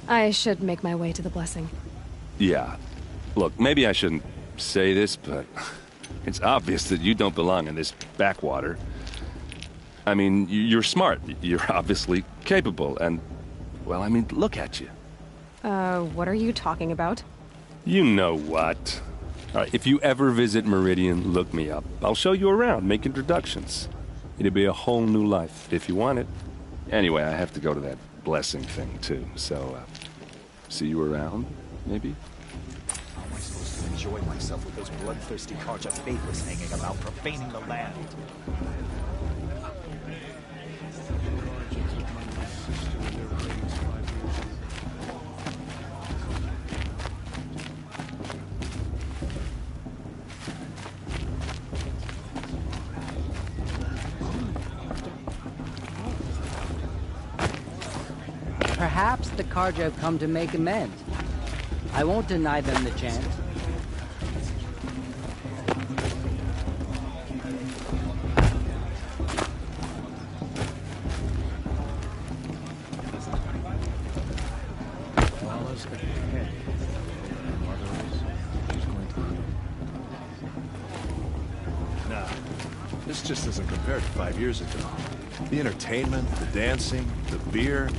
I should make my way to the blessing. Yeah. Look, maybe I shouldn't say this, but it's obvious that you don't belong in this backwater. I mean, you're smart. You're obviously capable, and, well, I mean, look at you. What are you talking about? You know what. All right, if you ever visit Meridian, look me up. I'll show you around, make introductions. It'd be a whole new life, if you want it. Anyway, I have to go to that blessing thing, too, so, see you around, maybe? How am I supposed to enjoy myself with those bloodthirsty Karja faithless hanging about, profaning the land? Perhaps the Karja have come to make amends. I won't deny them the chance. Nah, this just doesn't compare to 5 years ago. The entertainment, the dancing, the beer.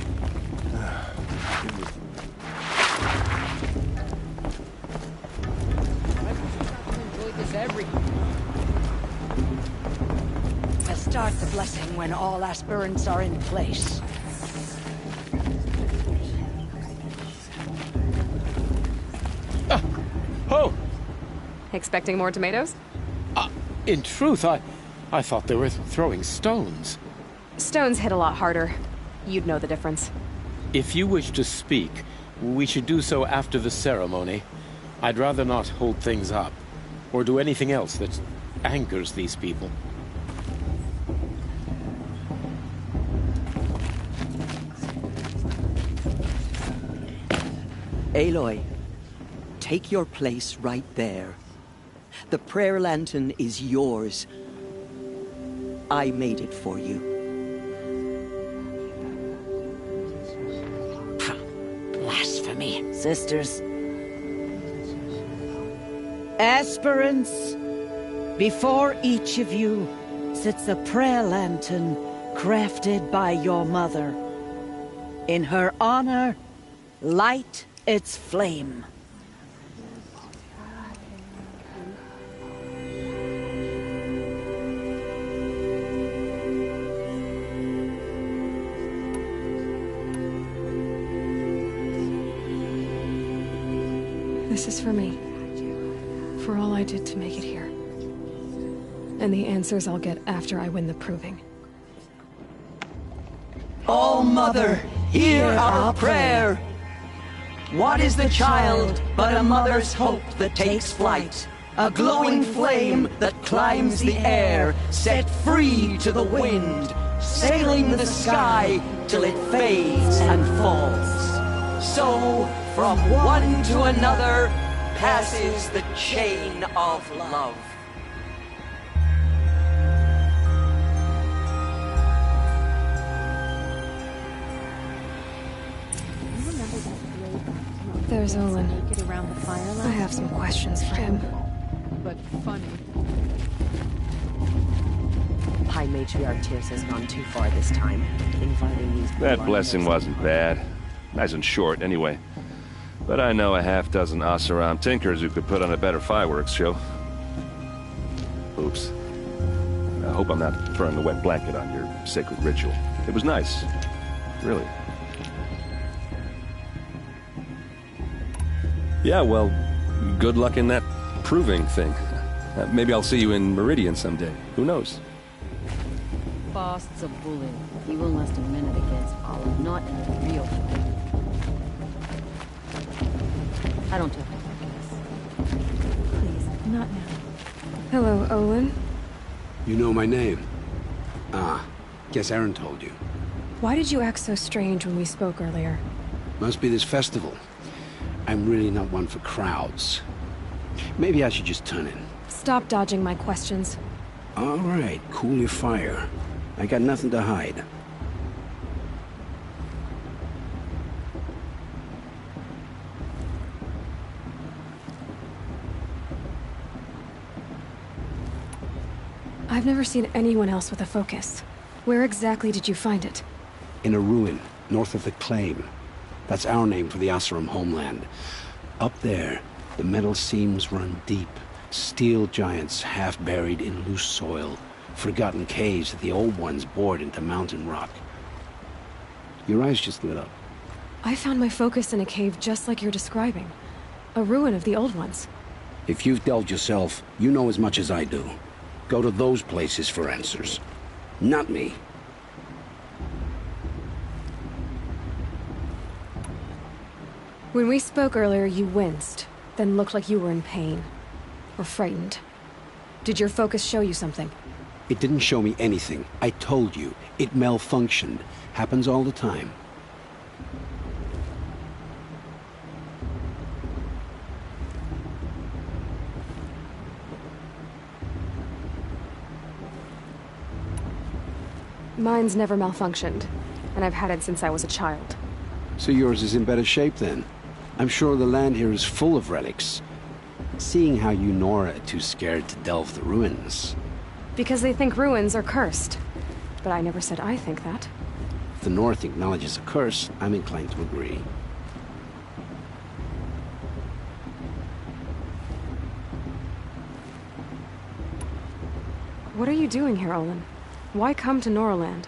It was... Enjoyed this every... Let's start the blessing when all aspirants are in place. Oh! Expecting more tomatoes? In truth, I thought they were throwing stones. Stones hit a lot harder. You'd know the difference. If you wish to speak, we should do so after the ceremony. I'd rather not hold things up, or do anything else that angers these people. Aloy, take your place right there. The prayer lantern is yours. I made it for you. Blasphemy, sisters. Aspirants, before each of you sits a prayer lantern crafted by your mother. In her honor, light its flame. This is for me. For all I did to make it here. And the answers I'll get after I win the proving. All Mother, hear our prayer. What is the child but a mother's hope that takes flight? A glowing flame that climbs the air, set free to the wind, sailing the sky till it fades and falls. So, from one to another, passes the chain of love. There's Olin. Get around the fire line. I have some questions for him. But funny. High Matriarch Tears has gone too far this time, inviting these... That blessing wasn't bad. Nice and short, anyway. But I know a half-dozen Oseram tinkers who could put on a better fireworks show. Oops. I hope I'm not throwing a wet blanket on your sacred ritual. It was nice. Really. Yeah, well, good luck in that proving thing. Maybe I'll see you in Meridian someday. Who knows? Fast's a bully. He will last a minute against Olive, not in a real fight. I don't have to guess. Please, not now. Hello, Olin. You know my name? Ah, guess Aaron told you. Why did you act so strange when we spoke earlier? Must be this festival. I'm really not one for crowds. Maybe I should just turn in. Stop dodging my questions. All right, cool your fire. I got nothing to hide. I've never seen anyone else with a focus. Where exactly did you find it? In a ruin, north of the Claim. That's our name for the Oseram homeland. Up there, the metal seams run deep. Steel giants half buried in loose soil. Forgotten caves that the old ones bored into mountain rock. Your eyes just lit up. I found my focus in a cave just like you're describing. A ruin of the old ones. If you've delved yourself, you know as much as I do. Go to those places for answers. Not me. When we spoke earlier, you winced, then looked like you were in pain. Or frightened. Did your focus show you something? It didn't show me anything. I told you. It malfunctioned. Happens all the time. Mine's never malfunctioned, and I've had it since I was a child. So yours is in better shape then. I'm sure the land here is full of relics. Seeing how you Nora are too scared to delve the ruins. Because they think ruins are cursed. But I never said I think that. If the North acknowledges a curse, I'm inclined to agree. What are you doing here, Olin? Why come to Noraland?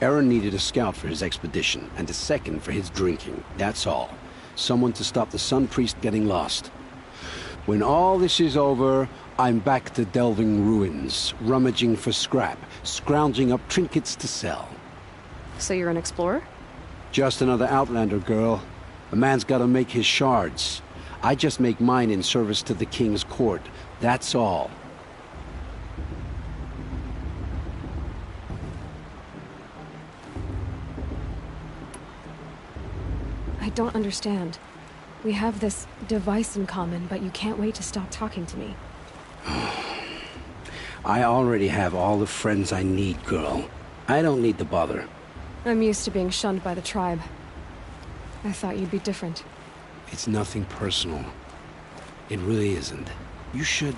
Aaron needed a scout for his expedition, and a second for his drinking. That's all. Someone to stop the Sun Priest getting lost. When all this is over, I'm back to delving ruins, rummaging for scrap, scrounging up trinkets to sell. So you're an explorer? Just another Outlander, girl. A man's gotta make his shards. I just make mine in service to the King's court. That's all. I don't understand. We have this device in common, but you can't wait to stop talking to me. I already have all the friends I need, girl. I don't need the bother. I'm used to being shunned by the tribe. I thought you'd be different. It's nothing personal. It really isn't. You should...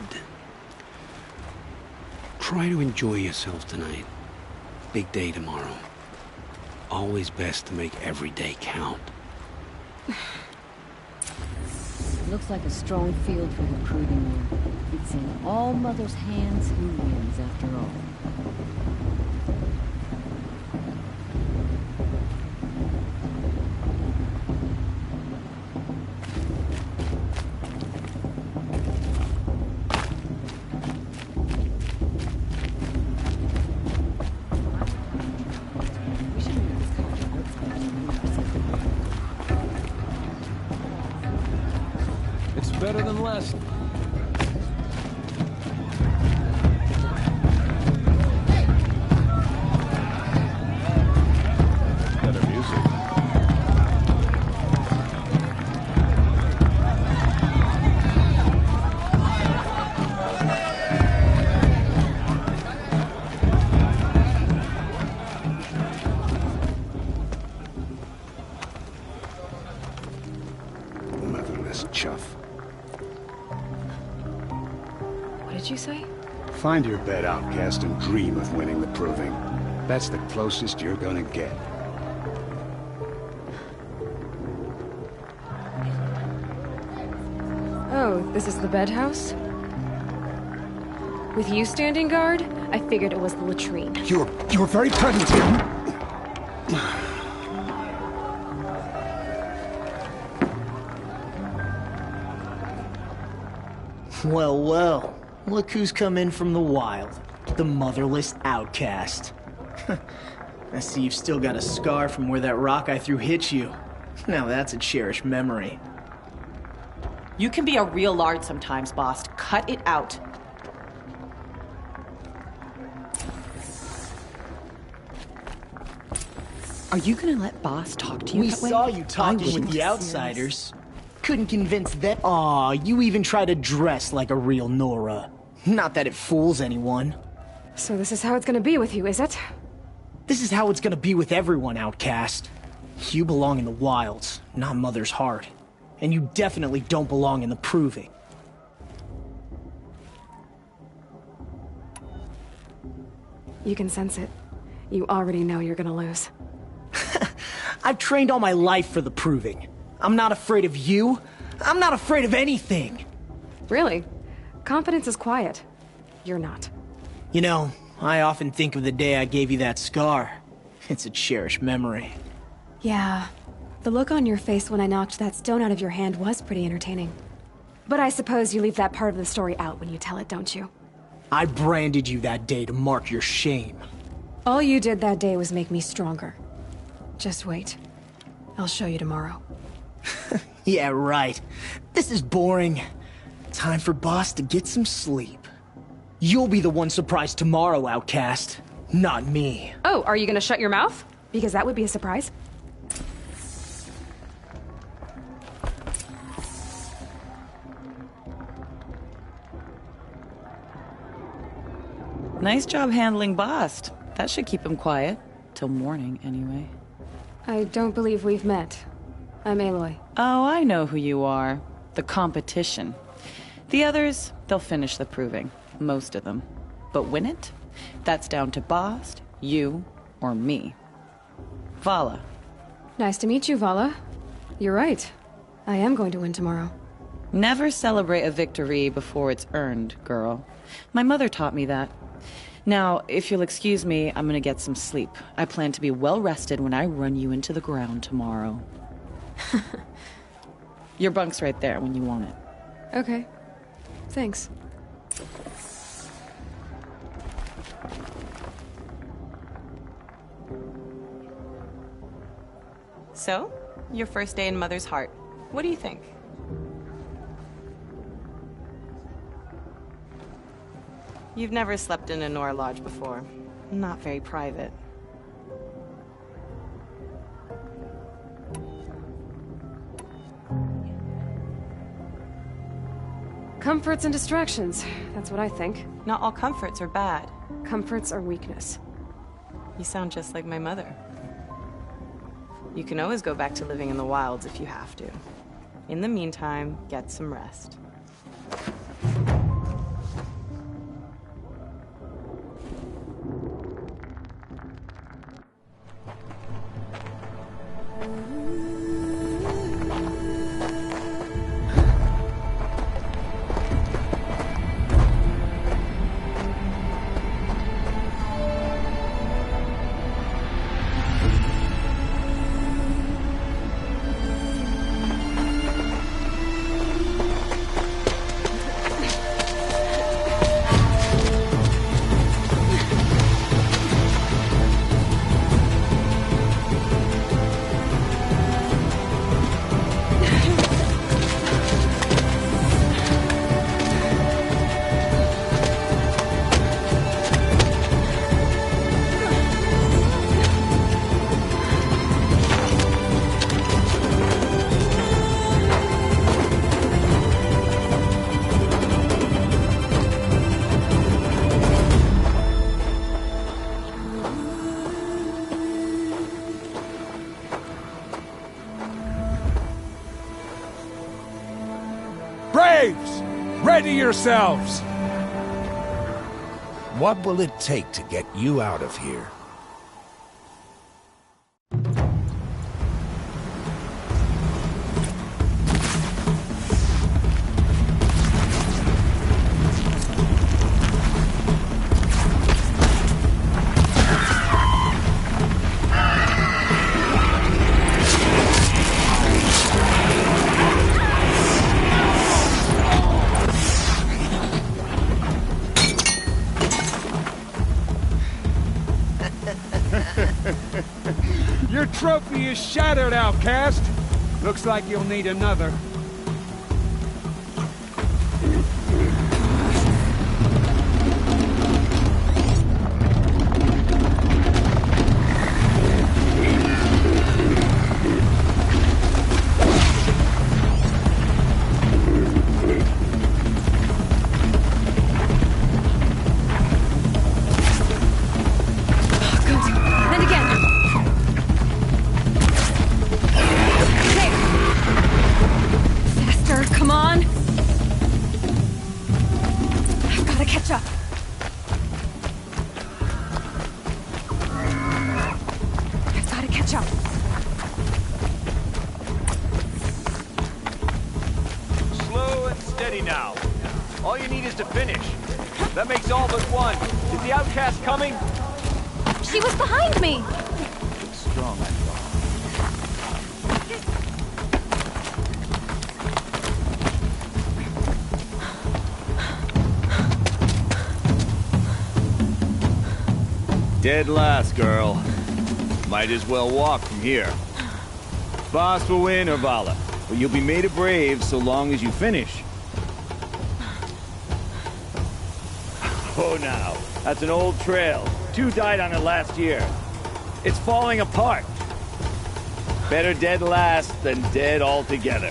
try to enjoy yourself tonight. Big day tomorrow. Always best to make every day count. Looks like a strong field for recruiting you. It's in All Mother's hands who wins, after all. It's better than last. Better music. Motherless chuff. What did you say? Find your bed, outcast, and dream of winning the proving. That's the closest you're gonna get. Oh, this is the bedhouse? With you standing guard, I figured it was the latrine. You're very present here. Well, well. Look who's come in from the wild. The motherless outcast. I see you've still got a scar from where that rock I threw hit you. Now that's a cherished memory. You can be a real lard sometimes, boss. Cut it out. Are you gonna let boss talk to you We that way? saw you talking with the outsiders. Couldn't convince them. Aw, you even try to dress like a real Nora. Not that it fools anyone. So this is how it's gonna be with you, is it? This is how it's gonna be with everyone, outcast. You belong in the wilds, not Mother's heart. And you definitely don't belong in the proving. You can sense it. You already know you're gonna lose. I've trained all my life for the proving. I'm not afraid of you. I'm not afraid of anything. Really? Confidence is quiet. You're not. You know, I often think of the day I gave you that scar. It's a cherished memory. Yeah. The look on your face when I knocked that stone out of your hand was pretty entertaining. But I suppose you leave that part of the story out when you tell it, don't you? I branded you that day to mark your shame. All you did that day was make me stronger. Just wait. I'll show you tomorrow. Yeah, right. This is boring. Time for Boss to get some sleep. You'll be the one surprised tomorrow, outcast. Not me. Oh, are you gonna shut your mouth? Because that would be a surprise. Nice job handling Bast. That should keep him quiet. Till morning, anyway. I don't believe we've met. I'm Aloy. Oh, I know who you are. The competition. The others, they'll finish the proving. Most of them. But win it? That's down to Bast, you, or me. Vala. Nice to meet you, Vala. You're right. I am going to win tomorrow. Never celebrate a victory before it's earned, girl. My mother taught me that. Now, if you'll excuse me, I'm gonna get some sleep. I plan to be well rested when I run you into the ground tomorrow. Your bunk's right there when you want it. Okay. Thanks. So, your first day in Mother's Heart. What do you think? You've never slept in a Nora Lodge before. Not very private. Comforts and distractions. That's what I think. Not all comforts are bad. Comforts are weakness. You sound just like my mother. You can always go back to living in the wilds if you have to. In the meantime, get some rest. Braves! Ready yourselves! What will it take to get you out of here? Your trophy is shattered, outcast. Looks like you'll need another. Slow and steady now. All you need is to finish. That makes all but one. Is the outcast coming? She was behind me! Strong, I thought. Dead last, girl. Might as well walk from here. Boss will win, or Vala. But you'll be made a brave so long as you finish. Oh, now. That's an old trail. 2 died on it last year. It's falling apart. Better dead last than dead altogether.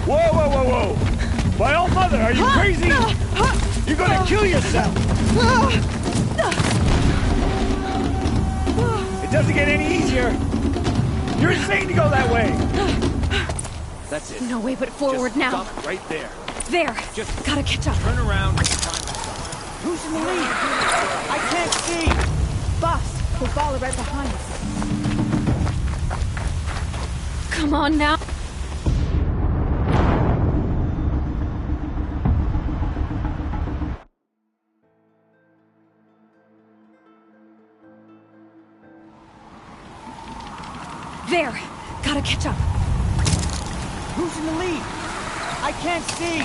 Whoa, whoa, whoa, whoa! My old mother, are you crazy? You're gonna kill yourself! It doesn't get any easier! You're insane to go that way! That's it. No way but forward Just now. Stop right there. There! Just gotta catch up. Turn around and find myself. Who's in the lead? I can't see! Boss, there's Vala right behind us. Come on now. There! Gotta catch up. Who's in the lead? I can't see!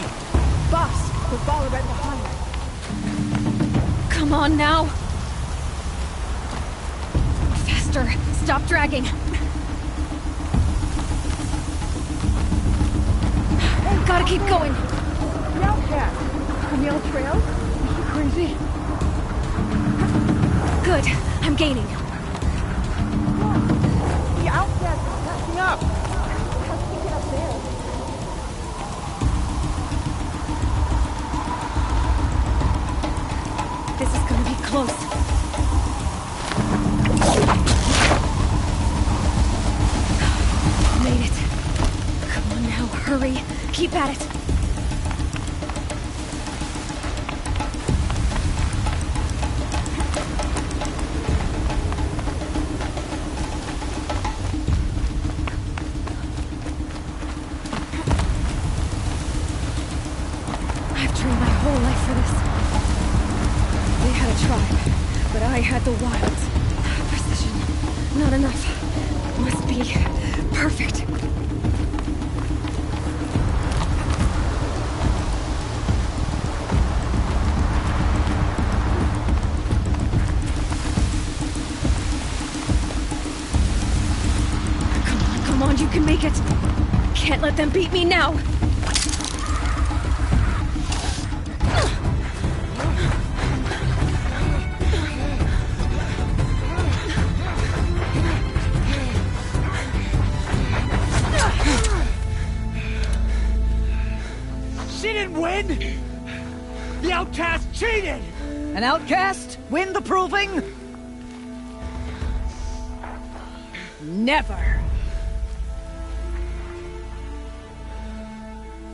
Boss, there's Vala right behind us. Come on now. Faster. Stop dragging. Gotta keep going. The outcast. On the old trail? Is she crazy? Good. I'm gaining. The outcast is catching up. How did we get up there? This is gonna be close. Made it. Come on now, hurry. Keep at it. I've trained my whole life for this. They had a tribe, but I had the wilds. Precision. Not enough. Must be perfect. Come on, you can make it. Can't let them beat me now. She didn't win! The outcast cheated! An outcast? Win the proving? Never.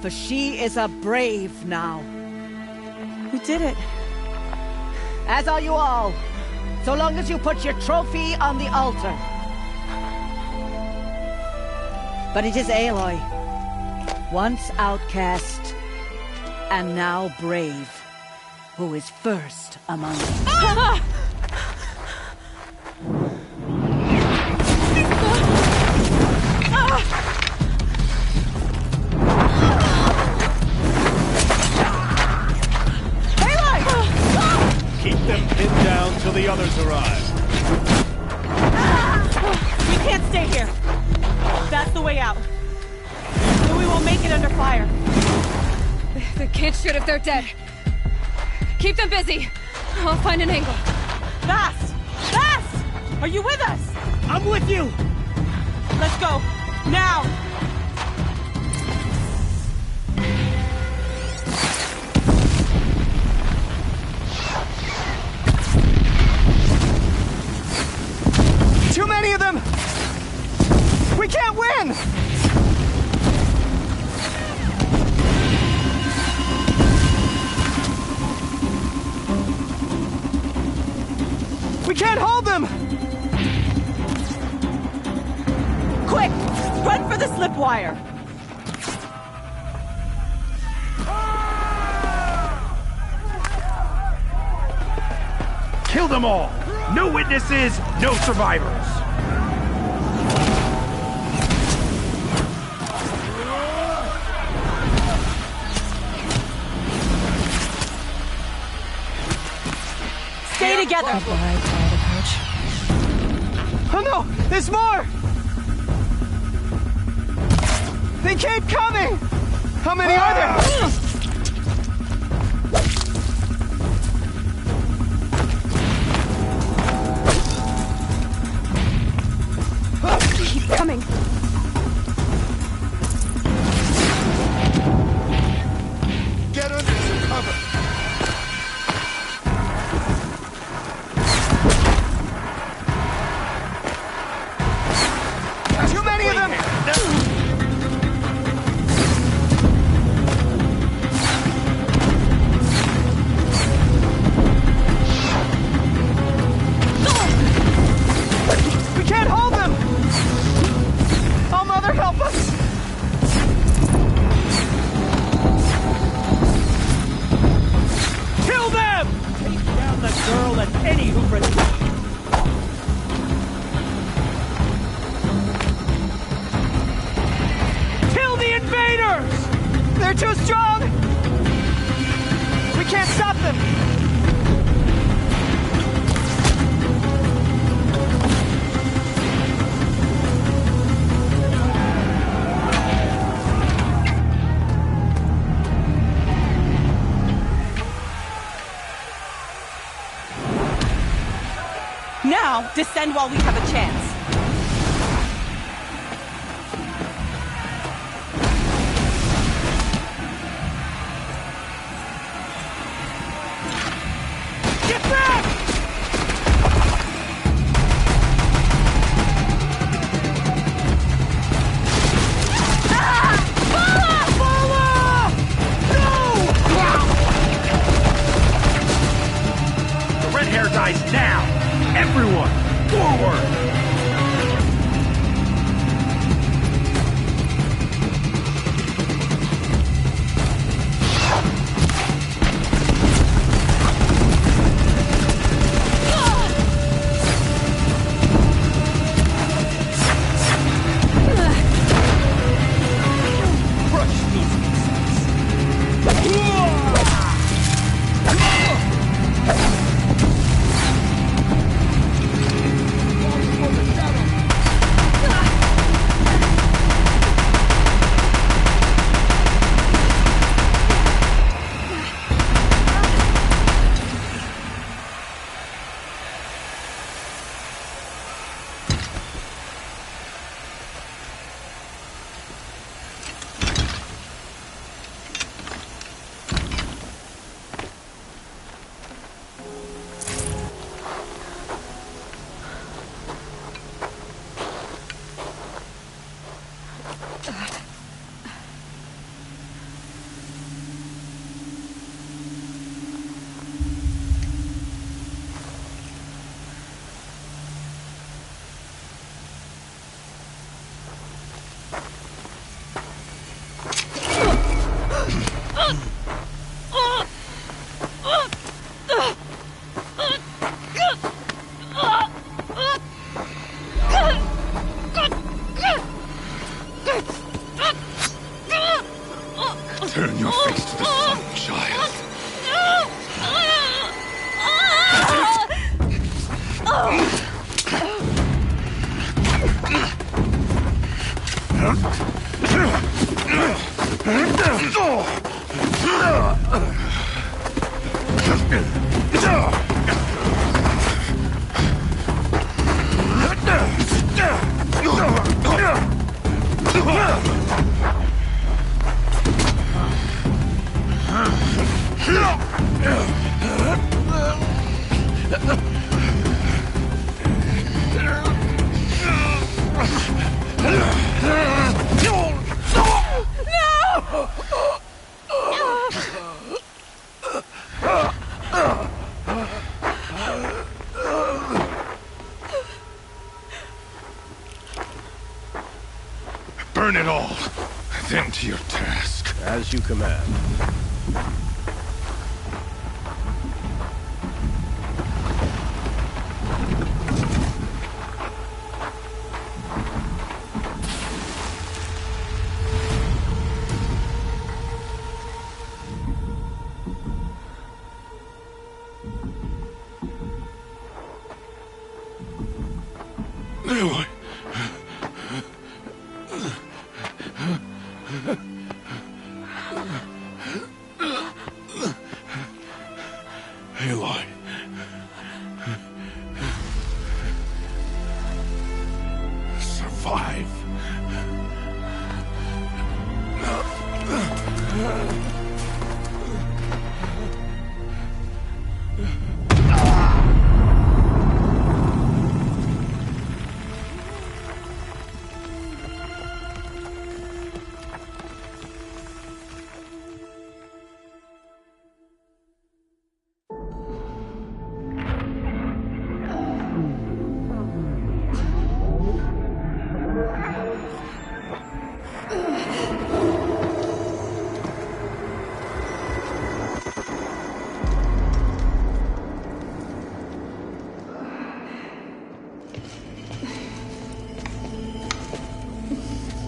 For she is a brave now. We did it. As are you all. So long as you put your trophy on the altar. But it is Aloy. Once outcast, and now brave, who is first among us. Ah! Keep them pinned down till the others arrive. We can't stay here. That's the way out. Then we won't make it under fire. They can't shoot if they're dead. Keep them busy. I'll find an angle. Fast! Fast! Are you with us? I'm with you! Let's go. Now! Too many of them! We can't win! We can't hold them! Quick! Run for the slip wire! Kill them all! No witnesses, no survivors! Stay together! Oh no! There's more! They keep coming! How many are there? Keep coming. Get under some cover. Too many of them! We can't hold them! Oh, Mother, help us! Kill them! Take down the girl and any who resist. Kill the invaders! They're too strong! We can't stop them! Now, descend while we have a chance. Get back! The red hair dies now! Everyone, forward! Turn your face to the sun, child. Burn it all, then to your task. As you command. Aloy. Aloy. Survive.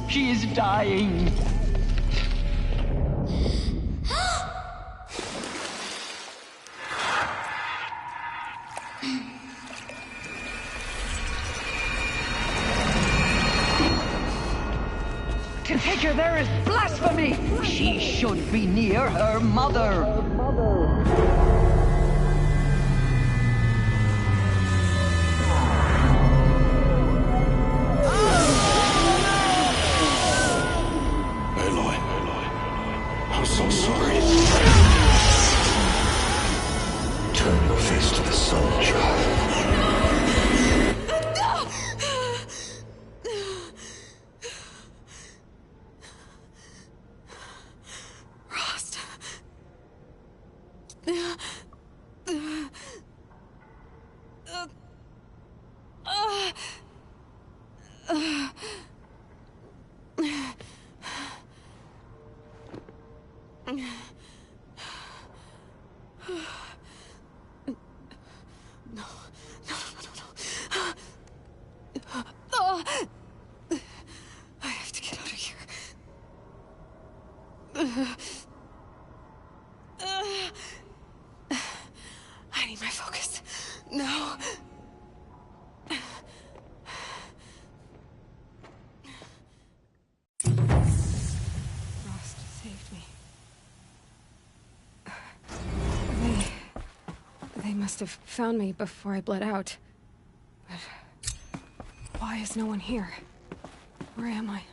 She is dying. To take her there is blasphemy. She should be near her mother. Aloy. I'm so sorry. Turn your face to the sun, child. I have to get out of here. I need my focus. No. Frost saved me. They must have found me before I bled out. But why is no one here? Where am I?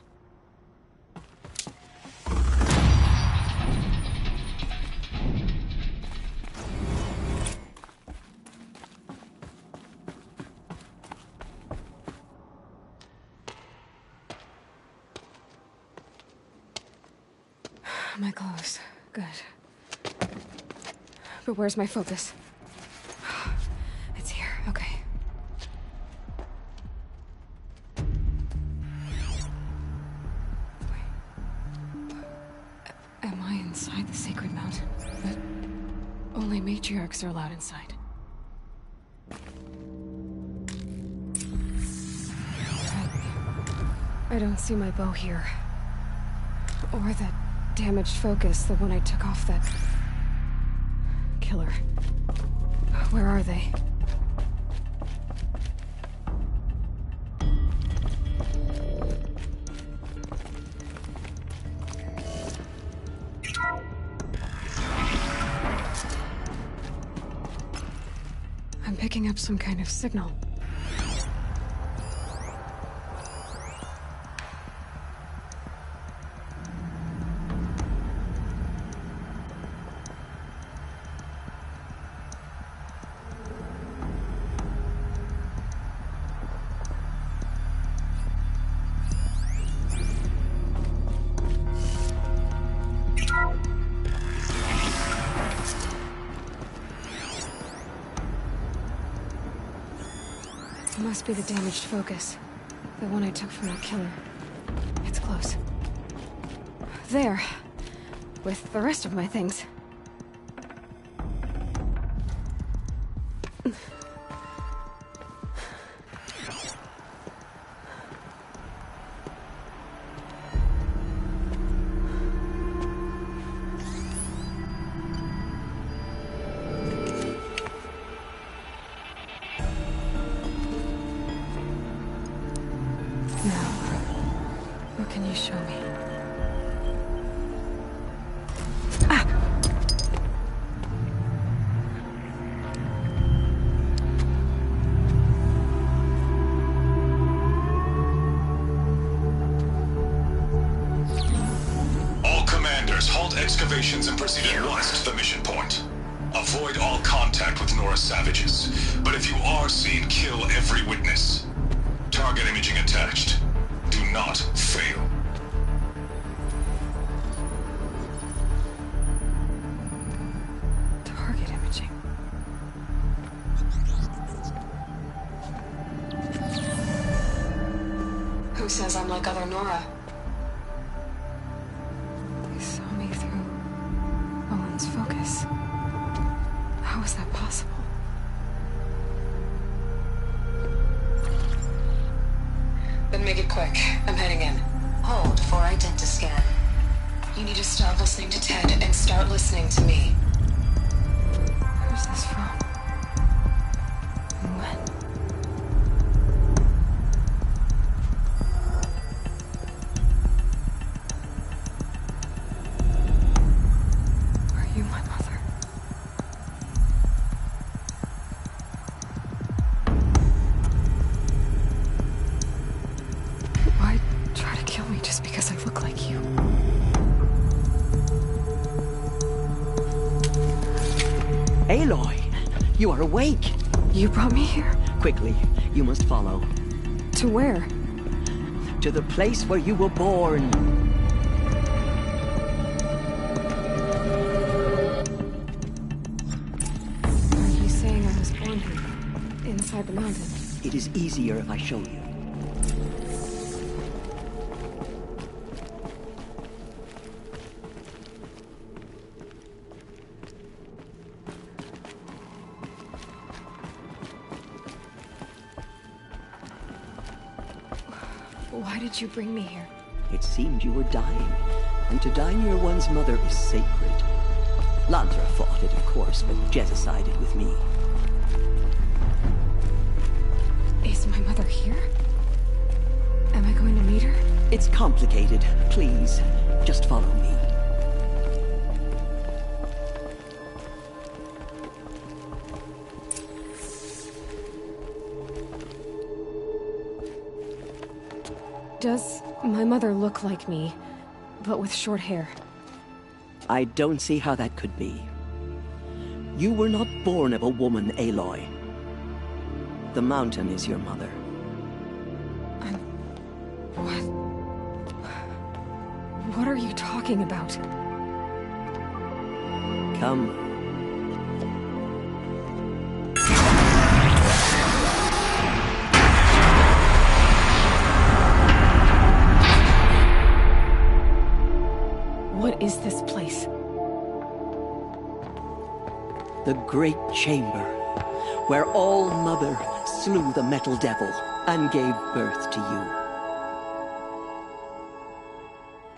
My clothes. Good. But where's my focus? It's here. Okay. Am I inside the sacred mountain? But only matriarchs are allowed inside. I don't see my bow here. Or that damaged focus, the one I took off that killer. Where are they? I'm picking up some kind of signal. Must be the damaged focus. The one I took from that killer. It's close. There. With the rest of my things. can you show me? All commanders, halt excavations and proceed at once to the mission point. Avoid all contact with Nora savages, but if you are seen, kill every witness. Target imaging attached. Do not fail. Target imaging. Who says I'm like other Nora? They saw me through Owen's focus. How is that possible? Then make it quick. I'm heading in. Hold for identiscan. You need to stop listening to Ted and start listening to me. Who's this from? And when? Are you my mother? Why try to kill me just because I look like you? Aloy, you are awake. You brought me here? Quickly, you must follow. To where? To the place where you were born. Are you saying I was born here? Inside the mountain? It is easier if I show you. Why did you bring me here? It seemed you were dying, and to die near one's mother is sacred. Landra fought it, of course, but Jezza sided with me. Is my mother here? Am I going to meet her? It's complicated. Please, just follow me. Does my mother look like me, but with short hair? I don't see how that could be. You were not born of a woman, Aloy. The mountain is your mother. What? What are you talking about? Come. What is this place? The Great Chamber, where All-Mother slew the Metal Devil and gave birth to you.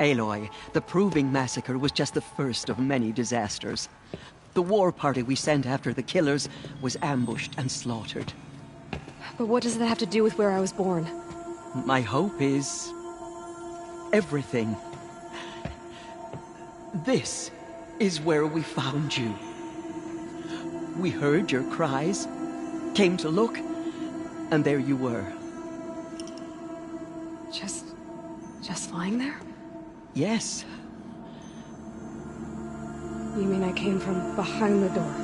Aloy, the Proving Massacre was just the first of many disasters. The war party we sent after the killers was ambushed and slaughtered. But what does that have to do with where I was born? My hope is everything. This is where we found you. We heard your cries, came to look, and there you were. Just lying there? Yes. You mean I came from behind the door?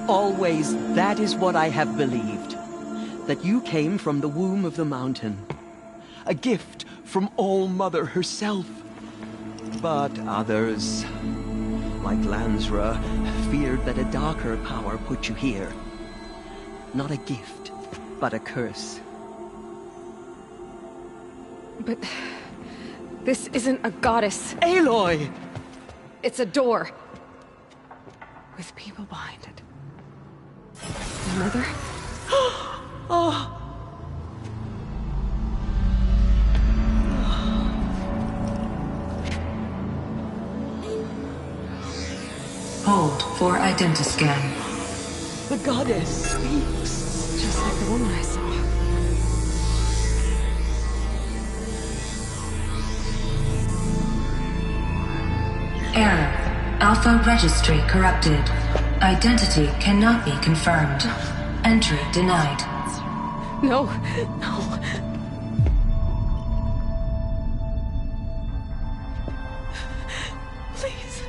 Always, that is what I have believed. That you came from the womb of the mountain. A gift from All-Mother herself. But others, like Lansra, feared that a darker power put you here. Not a gift, but a curse. But this isn't a goddess. Aloy! It's a door. With people behind it. My mother? Oh! Hold for identiscan. The goddess speaks. Just like the woman I saw. Alpha registry corrupted. Identity cannot be confirmed. Entry denied. No, no. Please.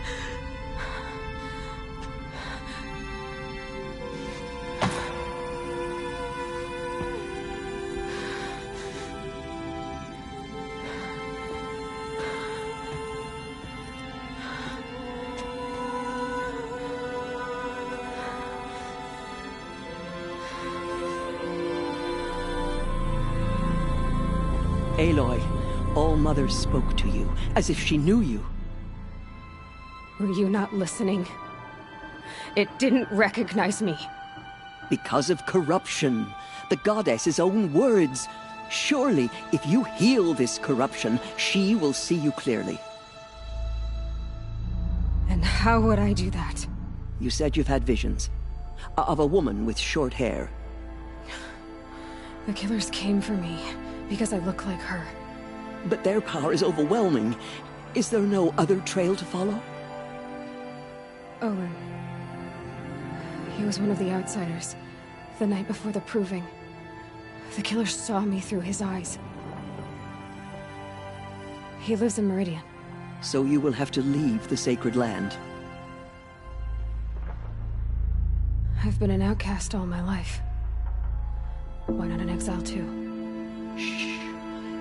Aloy, All-Mother spoke to you, as if she knew you. Were you not listening? It didn't recognize me. Because of corruption. The goddess's own words. Surely, if you heal this corruption, she will see you clearly. And how would I do that? You said you've had visions. Of a woman with short hair. The killers came for me, because I look like her. But their power is overwhelming. Is there no other trail to follow? Owen. He was one of the outsiders. The night before the proving. The killer saw me through his eyes. He lives in Meridian. So you will have to leave the sacred land. I've been an outcast all my life. Why not an exile too? Shh.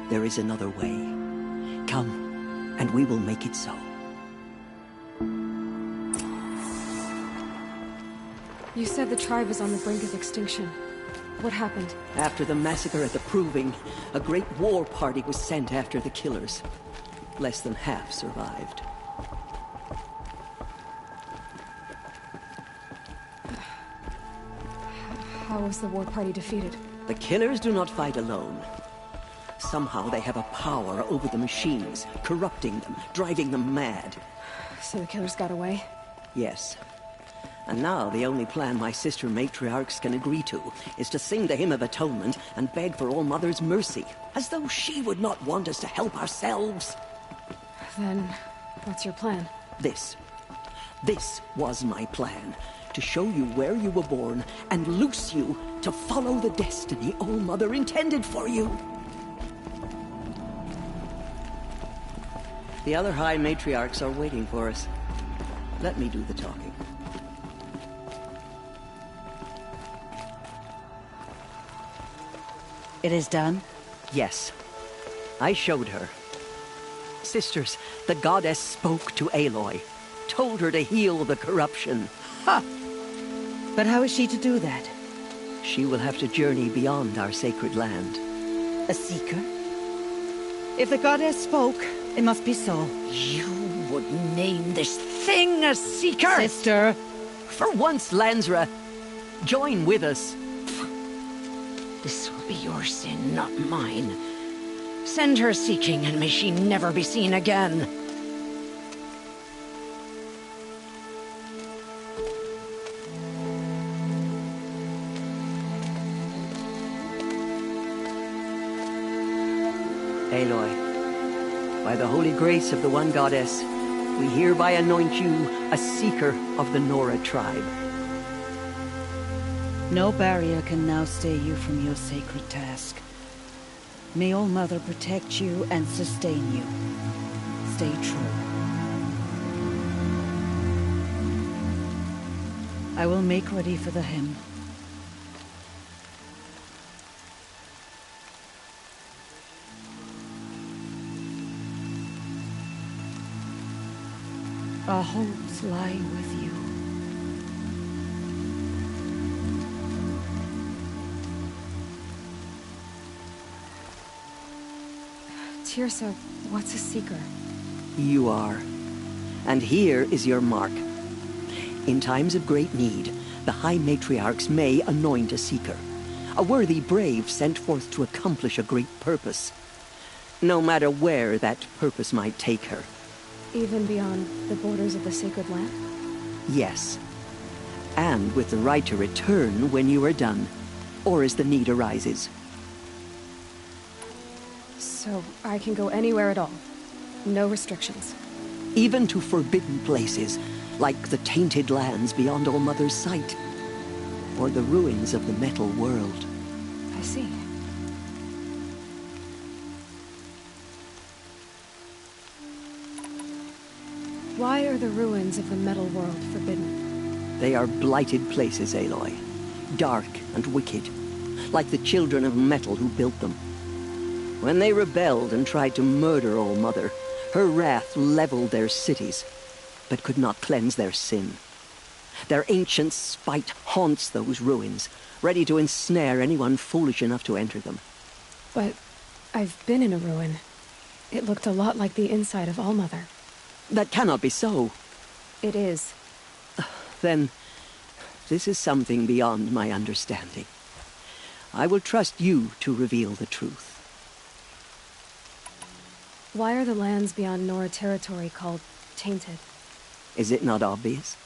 There is another way. Come, and we will make it so. You said the tribe is on the brink of extinction. What happened? After the massacre at the Proving, a great war party was sent after the killers. Less than half survived. How was the war party defeated? The killers do not fight alone. Somehow they have a power over the machines, corrupting them, driving them mad. So the killers got away? Yes. And now the only plan my sister matriarchs can agree to is to sing the Hymn of Atonement and beg for All-Mother's mercy, as though she would not want us to help ourselves. Then, what's your plan? This was my plan. To show you where you were born and loose you to follow the destiny All-Mother intended for you. The other High Matriarchs are waiting for us. Let me do the talking. It is done? Yes. I showed her. Sisters, the goddess spoke to Aloy. Told her to heal the corruption. Ha! But how is she to do that? She will have to journey beyond our sacred land. A seeker? If the goddess spoke, it must be so. You would name this thing a seeker? Sister! For once, Lansra, join with us. This will be your sin, not mine. Send her seeking, and may she never be seen again. Aloy, by the holy grace of the one goddess, we hereby anoint you a seeker of the Nora tribe. No barrier can now stay you from your sacred task. May All-Mother protect you and sustain you. Stay true. I will make ready for the hymn. Our hopes lie with you. Tirsa, what's a seeker? You are. And here is your mark. In times of great need, the High Matriarchs may anoint a seeker. A worthy brave sent forth to accomplish a great purpose. No matter where that purpose might take her. Even beyond the borders of the sacred land? Yes. And with the right to return when you are done, or as the need arises. So I can go anywhere at all? No restrictions? Even to forbidden places, like the tainted lands beyond All Mother's sight, or the ruins of the metal world. I see. Why are the ruins of the metal world forbidden? They are blighted places, Aloy. Dark and wicked, like the children of metal who built them. When they rebelled and tried to murder All Mother, her wrath leveled their cities, but could not cleanse their sin. Their ancient spite haunts those ruins, ready to ensnare anyone foolish enough to enter them. But I've been in a ruin. It looked a lot like the inside of All Mother. That cannot be so. It is. Then, this is something beyond my understanding. I will trust you to reveal the truth. Why are the lands beyond Nora territory called tainted? Is it not obvious?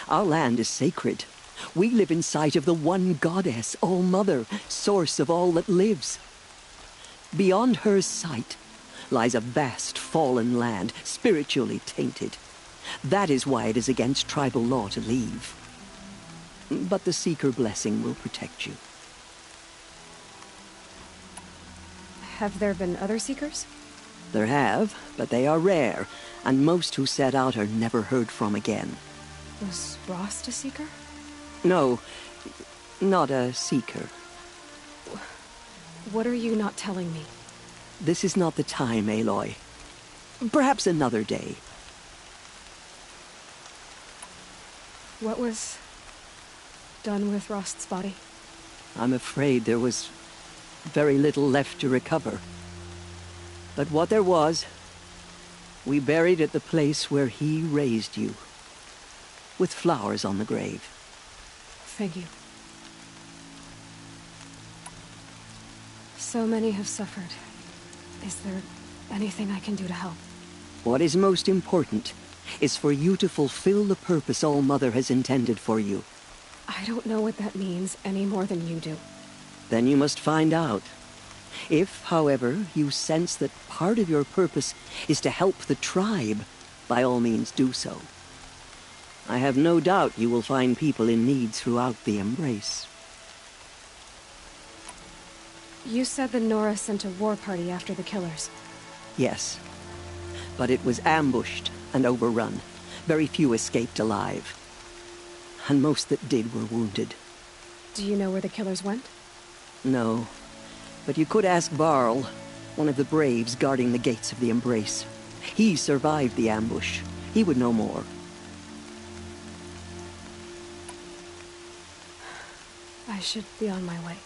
Our land is sacred. We live in sight of the one goddess, All Mother, source of all that lives. Beyond her sight lies a vast fallen land, spiritually tainted. That is why it is against tribal law to leave. But the Seeker blessing will protect you. Have there been other Seekers? There have, but they are rare, and most who set out are never heard from again. Was Rost a Seeker? No, not a Seeker. What are you not telling me? This is not the time, Aloy. Perhaps another day. What was done with Rost's body? I'm afraid there was very little left to recover. But what there was, we buried at the place where he raised you, with flowers on the grave. Thank you. So many have suffered. Is there anything I can do to help? What is most important is for you to fulfill the purpose All Mother has intended for you. I don't know what that means any more than you do. Then you must find out. If, however, you sense that part of your purpose is to help the tribe, by all means do so. I have no doubt you will find people in need throughout the Embrace. You said the Nora sent a war party after the killers. Yes, but it was ambushed and overrun. Very few escaped alive. And most that did were wounded. Do you know where the killers went? No, but you could ask Varl, one of the braves guarding the gates of the Embrace. He survived the ambush. He would know more. I should be on my way.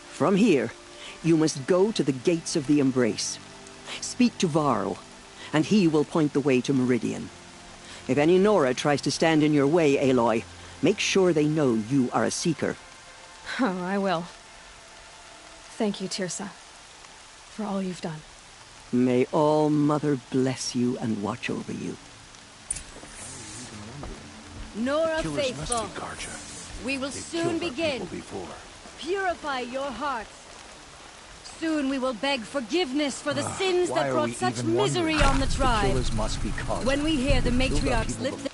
From here, you must go to the gates of the Embrace. Speak to Varl, and he will point the way to Meridian. If any Nora tries to stand in your way, Aloy, make sure they know you are a Seeker. Oh, I will. Thank you, Tirsa, for all you've done. May All Mother bless you and watch over you. Nora Killers faithful, must be Garja. we will They've soon killed our begin. people before. Purify your hearts. Soon we will beg forgiveness for the sins Why that are brought we such even misery wondering? on the tribe. Killers must be Garja. When we hear the They killed our matriarchs people lift their...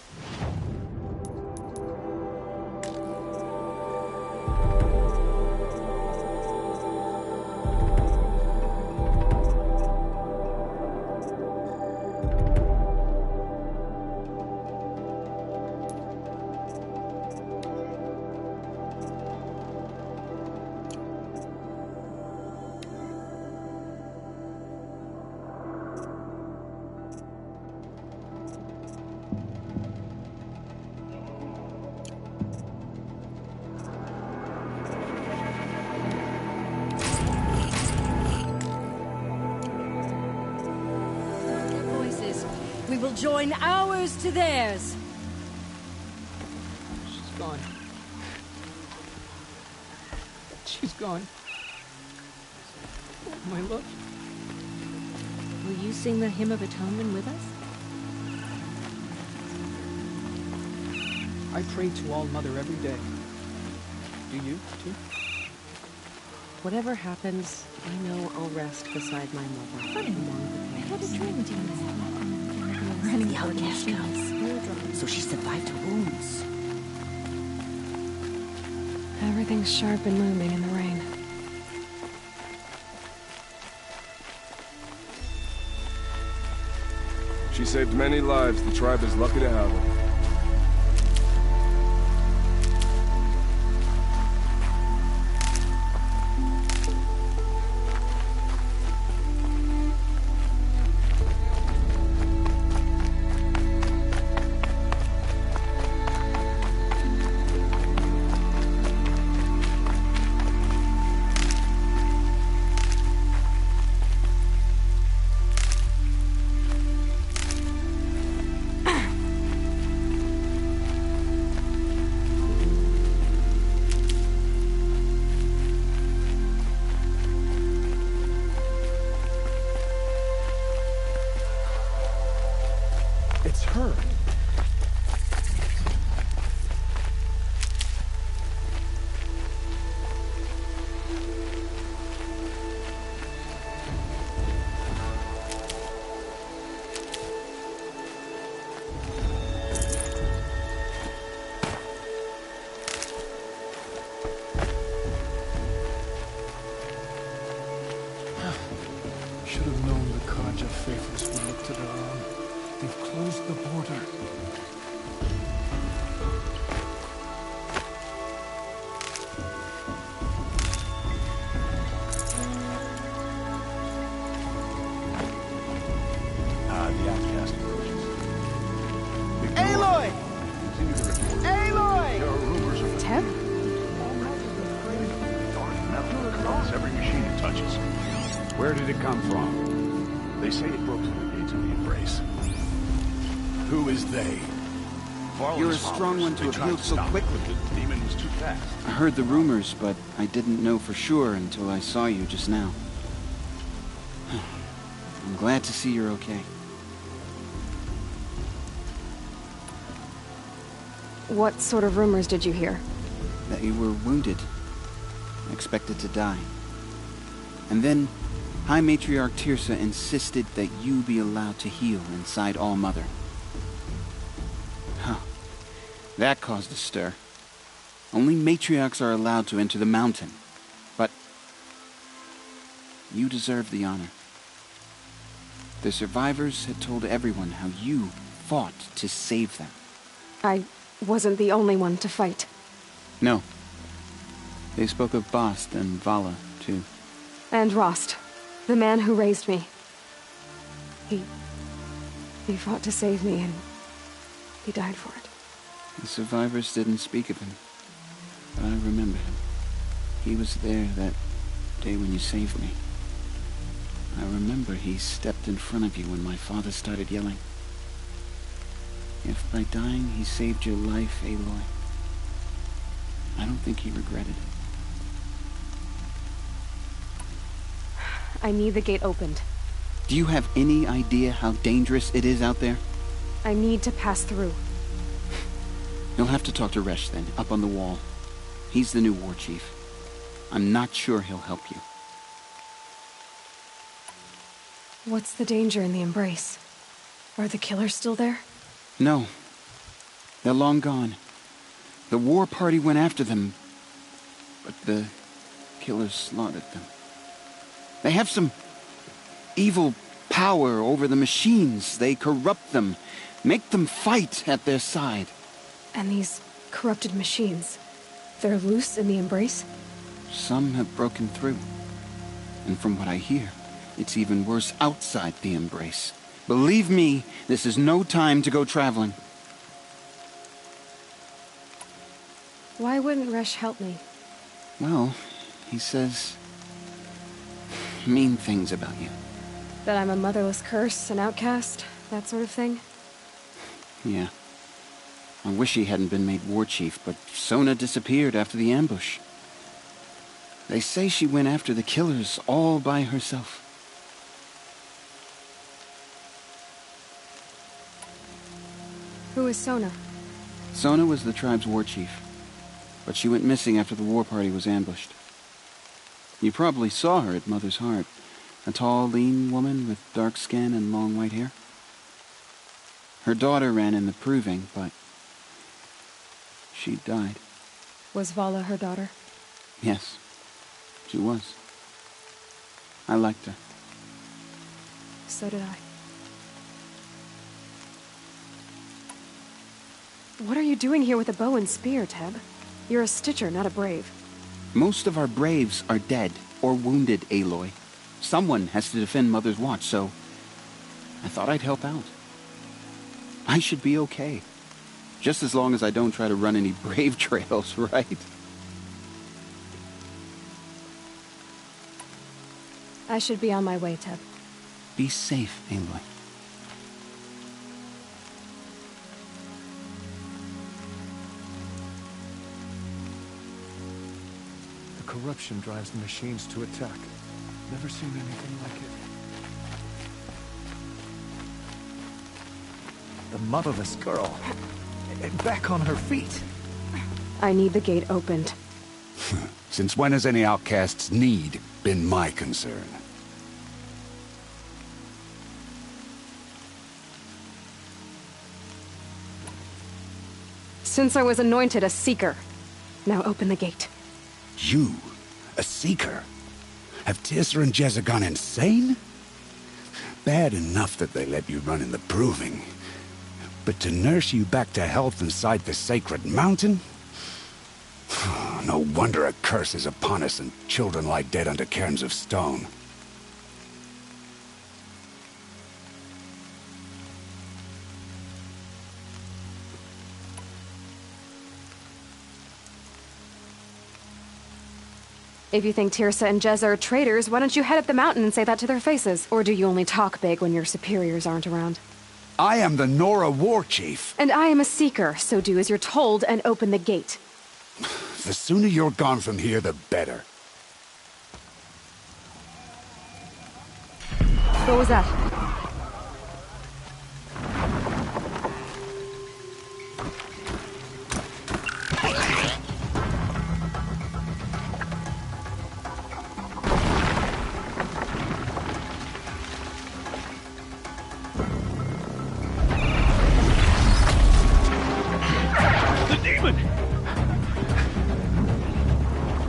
voices, we will join ours to theirs. She's gone. She's gone. My love. Will you sing the Hymn of Atonement with us? I pray to All Mother every day. Do you, too? Whatever happens, I know I'll rest beside my mother. Funny. I had a dream that you were running the outcast house. So she survived her wounds. Everything's sharp and looming in the rain. She saved many lives. The tribe is lucky to have her. It's her. Should have known the Kaja faithless would look to their own. They've closed the border. The outcast approaches. Aloy! Aloy! There are rumors of Teb? Dark metal corrupts every machine it touches. Where did it come from? They say it broke through the gates of the Embrace. Who is they? You're a strong one to have healed so quickly. The demon was too fast. I heard the rumors, but I didn't know for sure until I saw you just now. I'm glad to see you're okay. What sort of rumors did you hear? That you were wounded. Expected to die. And then, High Matriarch Tirsa insisted that you be allowed to heal inside All Mother. Huh. That caused a stir. Only matriarchs are allowed to enter the mountain. But you deserve the honor. The survivors had told everyone how you fought to save them. I wasn't the only one to fight. No. They spoke of Bast and Vala, too. And Rost, the man who raised me. He fought to save me, and he died for it. The survivors didn't speak of him, but I remember him. He was there that day when you saved me. I remember he stepped in front of you when my father started yelling. If by dying he saved your life, Aloy, I don't think he regretted it. I need the gate opened. Do you have any idea how dangerous it is out there? I need to pass through. You'll have to talk to Resh then, up on the wall. He's the new war chief. I'm not sure he'll help you. What's the danger in the Embrace? Are the killers still there? No. They're long gone. The war party went after them, but the killers slaughtered them. They have some evil power over the machines. They corrupt them, make them fight at their side. And these corrupted machines, they're loose in the Embrace? Some have broken through. And from what I hear, it's even worse outside the Embrace. Believe me, this is no time to go traveling. Why wouldn't Resh help me? Well, he says mean things about you. That I'm a motherless curse, an outcast, that sort of thing? Yeah. I wish he hadn't been made war chief, but Sona disappeared after the ambush. They say she went after the killers all by herself. Who is Sona? Sona was the tribe's war chief, but she went missing after the war party was ambushed. You probably saw her at Mother's Heart. A tall, lean woman with dark skin and long white hair. Her daughter ran in the proving, but she died. Was Vala her daughter? Yes, she was. I liked her. So did I. What are you doing here with a bow and spear, Teb? You're a Stitcher, not a Brave. Most of our Braves are dead or wounded, Aloy. Someone has to defend Mother's Watch, so I thought I'd help out. I should be okay. Just as long as I don't try to run any Brave trails, right? I should be on my way, Teb. Be safe, Aloy. The corruption drives the machines to attack. Never seen anything like it. The motherless girl. Back on her feet. I need the gate opened. Since when has any outcast's need been my concern? Since I was anointed a Seeker. Now open the gate. You? A Seeker? Have Teersa and Jezza gone insane? Bad enough that they let you run in the proving. But to nurse you back to health inside the sacred mountain? No wonder a curse is upon us and children lie dead under cairns of stone. If you think Teersa and Jezza are traitors, why don't you head up the mountain and say that to their faces? Or do you only talk big when your superiors aren't around? I am the Nora War Chief. And I am a Seeker, so do as you're told and open the gate. The sooner you're gone from here, the better. What was that?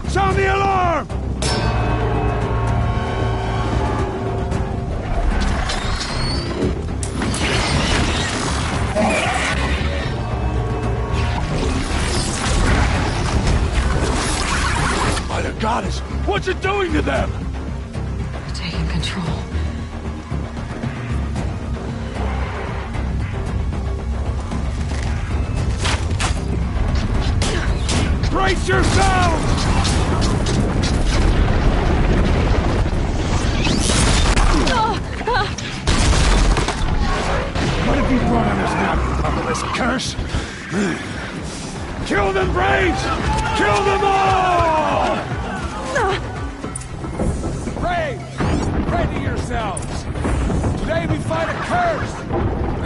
Sound the alarm! By the goddess, what's it doing to them? Taking control. Brace yourselves! What have you brought on us now, you motherless curse? Kill them, Braves! Kill them all! Braves, ready yourselves! Today we fight a curse!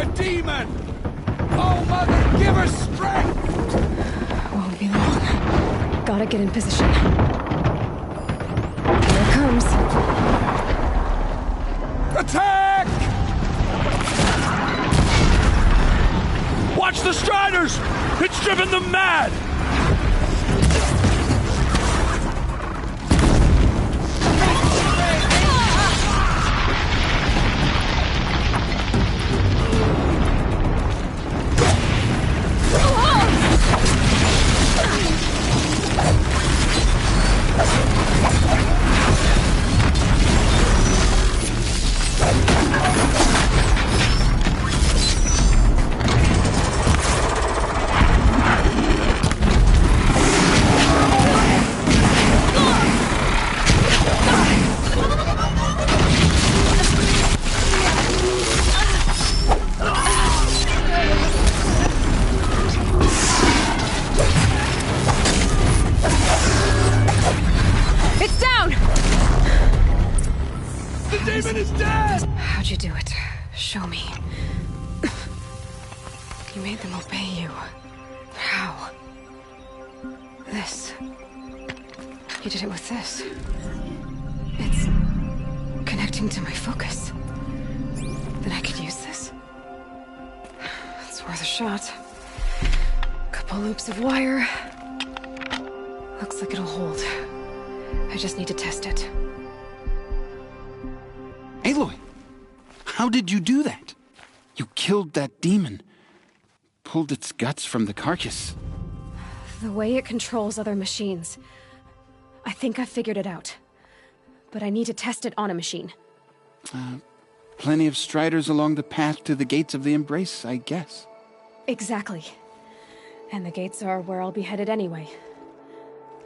A demon! Oh, Mother, give us strength! Won't be long. Gotta get in position. Here it comes. Attack! Watch the Striders! It's driven them mad! How'd you do it? Show me. You made them obey you. How? This. You did it with this. It's connecting to my focus. Then I could use this. worth a shot. Couple loops of wire. Looks like it'll hold. I just need to test it. Aloy! How did you do that? You killed that demon. Pulled its guts from the carcass. The way it controls other machines. I think I figured it out. But I need to test it on a machine. Plenty of striders along the path to the gates of the Embrace, I guess. Exactly. And the gates are where I'll be headed anyway.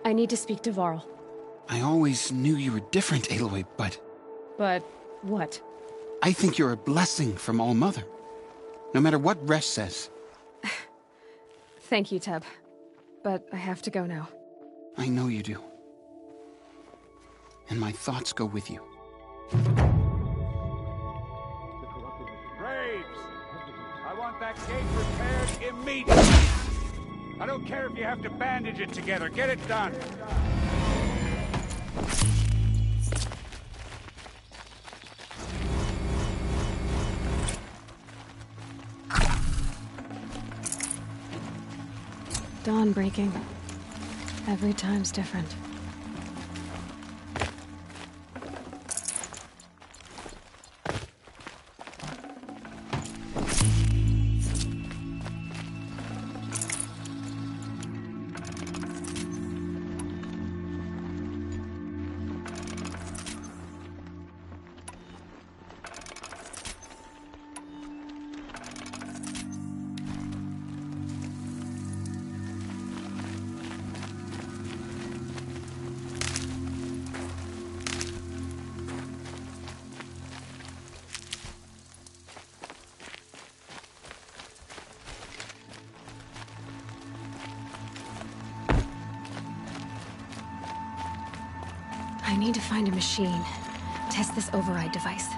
I need to speak to Varl. I always knew you were different, Aloy, but... But what? I think you're a blessing from All-Mother. No matter what Resh says. Thank you, Teb. But I have to go now. I know you do. And my thoughts go with you. Braves! I want that gate repaired immediately! I don't care if you have to bandage it together. Get it done! Dawn breaking. Every time's different. I need to find a machine. Test this override device.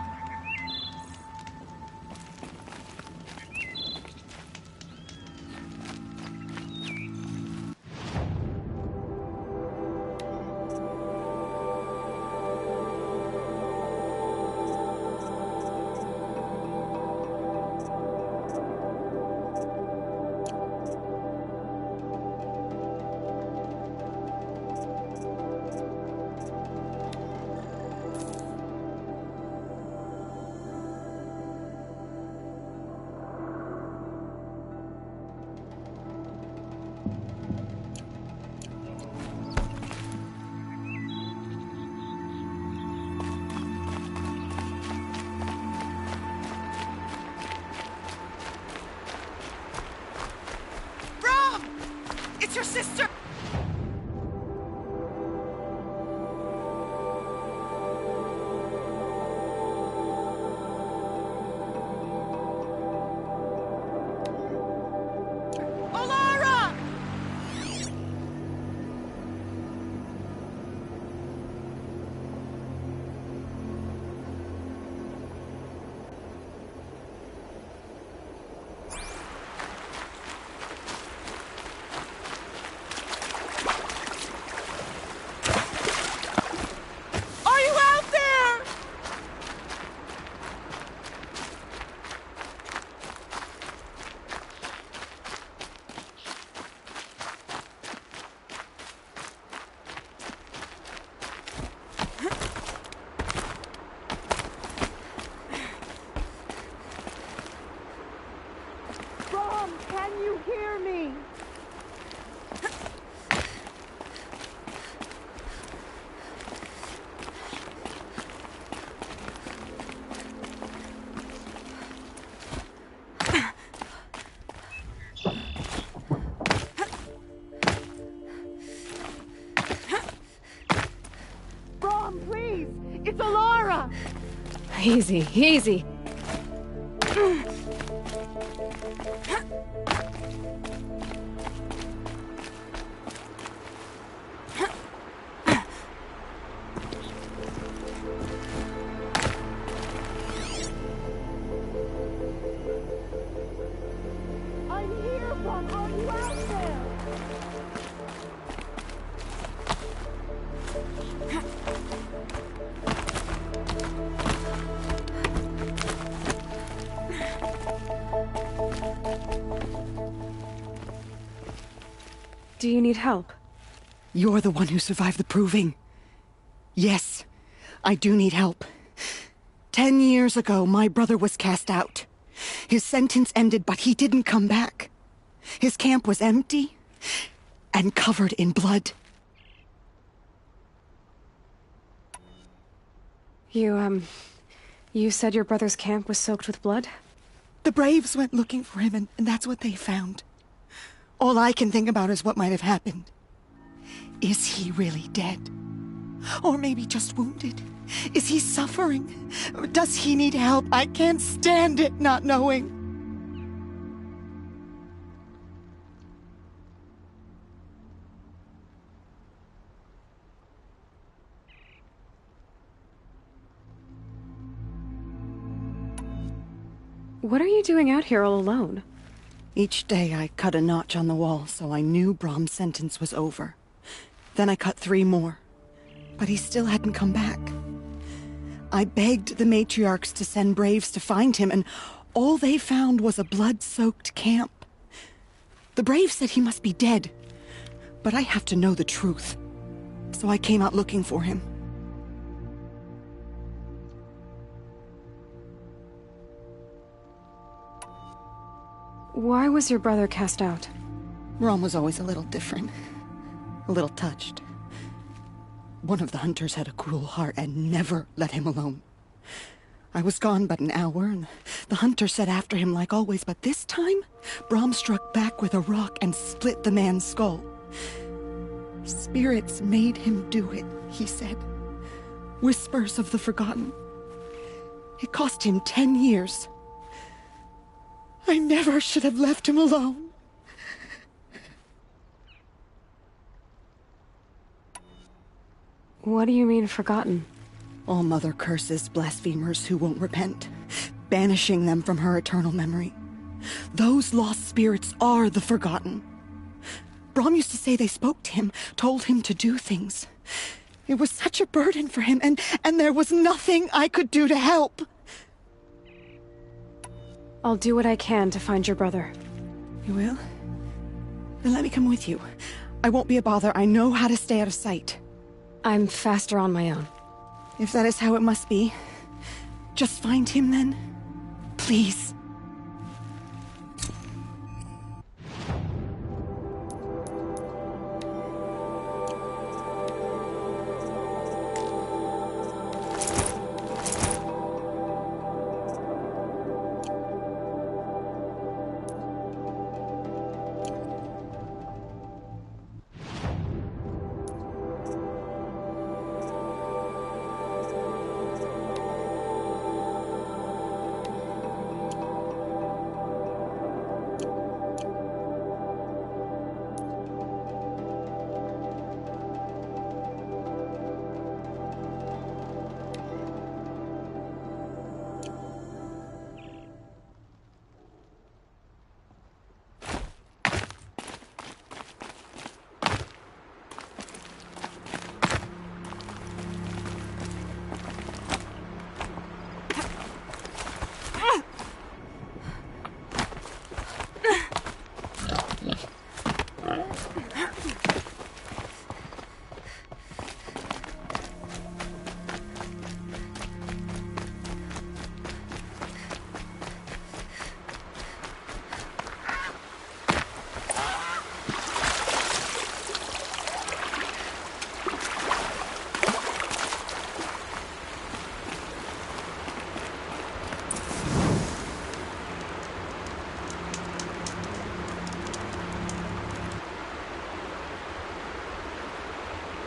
It's your sister! Alara! Can you hear me? Brom, please! It's Alara! Easy, easy. Do you need help? You're the one who survived the proving. Yes, I do need help. 10 years ago, my brother was cast out. His sentence ended, but he didn't come back. His camp was empty and covered in blood. You said your brother's camp was soaked with blood? The Braves went looking for him, and that's what they found. All I can think about is what might have happened. Is he really dead? Or maybe just wounded? Is he suffering? Does he need help? I can't stand it not knowing. What are you doing out here all alone? Each day I cut a notch on the wall so I knew Brom's sentence was over. Then I cut 3 more. But he still hadn't come back. I begged the matriarchs to send Braves to find him, and all they found was a blood-soaked camp. The Braves said he must be dead, but I have to know the truth. So I came out looking for him. Why was your brother cast out? Brom was always a little different. A little touched. One of the hunters had a cruel heart and never let him alone. I was gone but an hour, and the hunter set after him like always, but this time, Brom struck back with a rock and split the man's skull. Spirits made him do it, he said. Whispers of the forgotten. It cost him 10 years. I never should have left him alone. What do you mean, forgotten? All Mother curses blasphemers who won't repent, banishing them from her eternal memory. Those lost spirits are the forgotten. Brom used to say they spoke to him, told him to do things. It was such a burden for him, and there was nothing I could do to help. I'll do what I can to find your brother. You will? Then let me come with you. I won't be a bother. I know how to stay out of sight. I'm faster on my own. If that is how it must be, just find him then. Please.